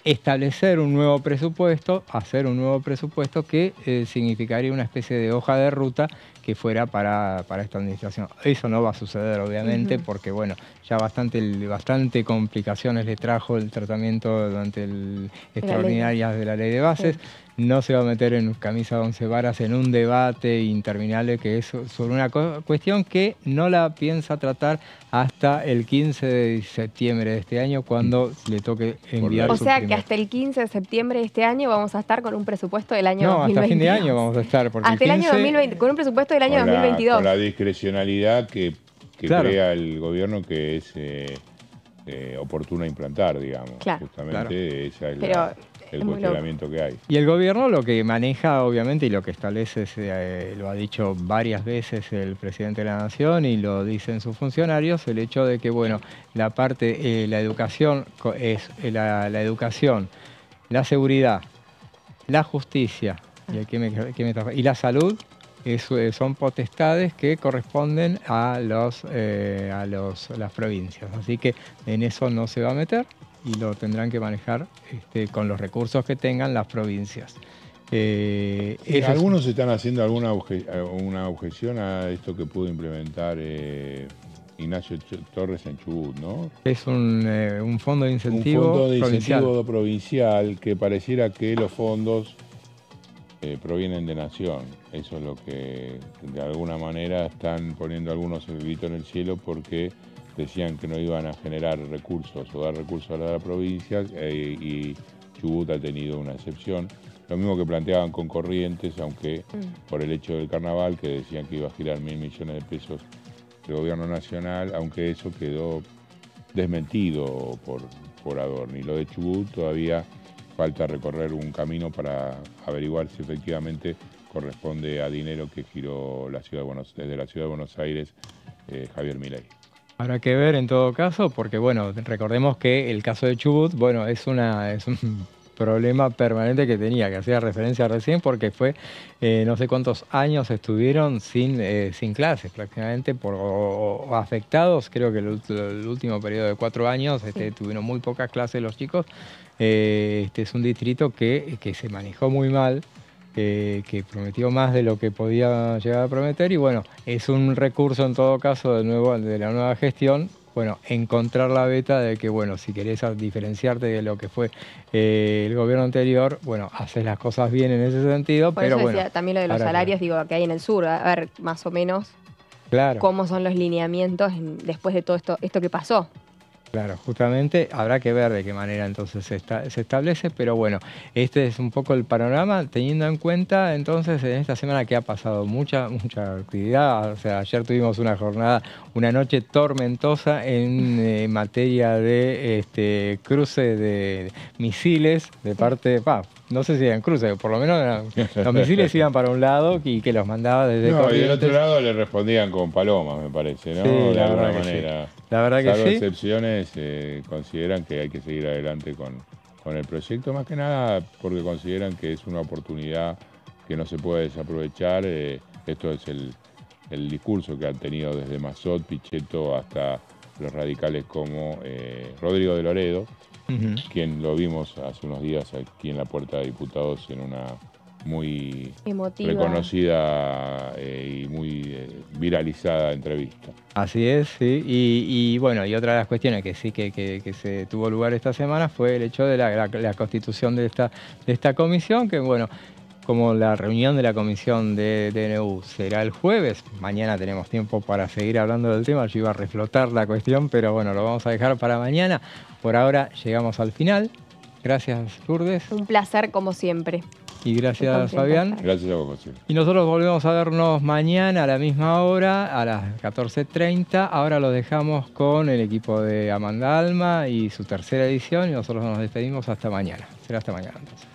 establecer un nuevo presupuesto, hacer un nuevo presupuesto que significaría una especie de hoja de ruta que fuera para esta administración. Eso no va a suceder, obviamente, porque bueno, ya bastante complicaciones le trajo el tratamiento durante extraordinarias de la ley de bases. Sí. No se va a meter en camisa de 11 varas en un debate interminable que es sobre una cuestión que no la piensa tratar hasta el 15 de septiembre de este año, cuando le toque enviar su que hasta el 15 de septiembre de este año vamos a estar con un presupuesto del año 2022. No, hasta fin de año vamos a estar. Porque hasta el año 2020, con un presupuesto del año 2022. Con la discrecionalidad que crea el gobierno, que es oportuno implantar, digamos. Claro. Justamente esa es el cuestionamiento que hay. Y el gobierno lo que maneja, obviamente, y lo que establece, lo ha dicho varias veces el presidente de la Nación y lo dicen sus funcionarios, el hecho de que, bueno, la parte, la educación es la educación, la seguridad, la justicia y la salud son potestades que corresponden a las provincias. Así que en eso no se va a meter, y lo tendrán que manejar con los recursos que tengan las provincias. Algunos están haciendo una objeción a esto que pudo implementar Ignacio Torres en Chubut, ¿no? Es un fondo de incentivo provincial que pareciera que los fondos provienen de Nación. Eso es lo que de alguna manera están poniendo algunos el grito en el cielo, porque decían que no iban a generar recursos o dar recursos a la provincia, y Chubut ha tenido una excepción. Lo mismo que planteaban con Corrientes, aunque por el hecho del carnaval, que decían que iba a girar 1.000 millones de pesos del gobierno nacional, aunque eso quedó desmentido por Adorni. Lo de Chubut todavía falta recorrer un camino para averiguar si efectivamente corresponde a dinero que giró desde la ciudad de Buenos Aires Javier Milei. Habrá que ver en todo caso, porque bueno, recordemos que el caso de Chubut, bueno, es un problema permanente que hacía referencia recién, porque fue no sé cuántos años estuvieron sin clases prácticamente, o afectados. Creo que el último periodo de 4 años tuvieron muy pocas clases los chicos. Es un distrito que se manejó muy mal, que prometió más de lo que podía llegar a prometer, y bueno, es un recurso en todo caso de la nueva gestión, bueno, encontrar la beta de que, bueno, si querés diferenciarte de lo que fue el gobierno anterior, bueno, haces las cosas bien en ese sentido. Por pero eso bueno, decía también lo de los salarios, que hay en el sur, a ver más o menos cómo son los lineamientos después de todo esto que pasó. Claro, justamente habrá que ver de qué manera entonces se establece, pero bueno, este es un poco el panorama, teniendo en cuenta entonces en esta semana que ha pasado mucha actividad. O sea, ayer tuvimos una noche tormentosa en materia de cruce de misiles de parte, no sé si eran cruces, por lo menos los misiles iban para un lado y que los mandaba desde Corrientes. Y del otro lado le respondían con palomas, me parece, ¿no? Sí, de alguna manera. Sí. La verdad que salvo sí. Excepciones, consideran que hay que seguir adelante con el proyecto, más que nada porque consideran que es una oportunidad que no se puede desaprovechar. Esto es el discurso que han tenido desde Massot, Pichetto hasta los radicales como Rodrigo de Loredo, quien lo vimos hace unos días aquí en la Puerta de Diputados en una muy emotiva, reconocida y muy viralizada entrevista. Así es, sí. Y bueno, y otra de las cuestiones que sí que se tuvo lugar esta semana fue el hecho de la constitución de esta comisión, que bueno, como la reunión de la comisión de DNU será el jueves, mañana tenemos tiempo para seguir hablando del tema. Yo iba a reflotar la cuestión, pero bueno, lo vamos a dejar para mañana. Por ahora llegamos al final. Gracias, Lourdes. Un placer como siempre. Y gracias, Fabián. Gracias a vos, José. Y nosotros volvemos a vernos mañana a la misma hora, a las 14:30. Ahora los dejamos con el equipo de Amanda Alma y su tercera edición, y nosotros nos despedimos hasta mañana. Será hasta mañana entonces.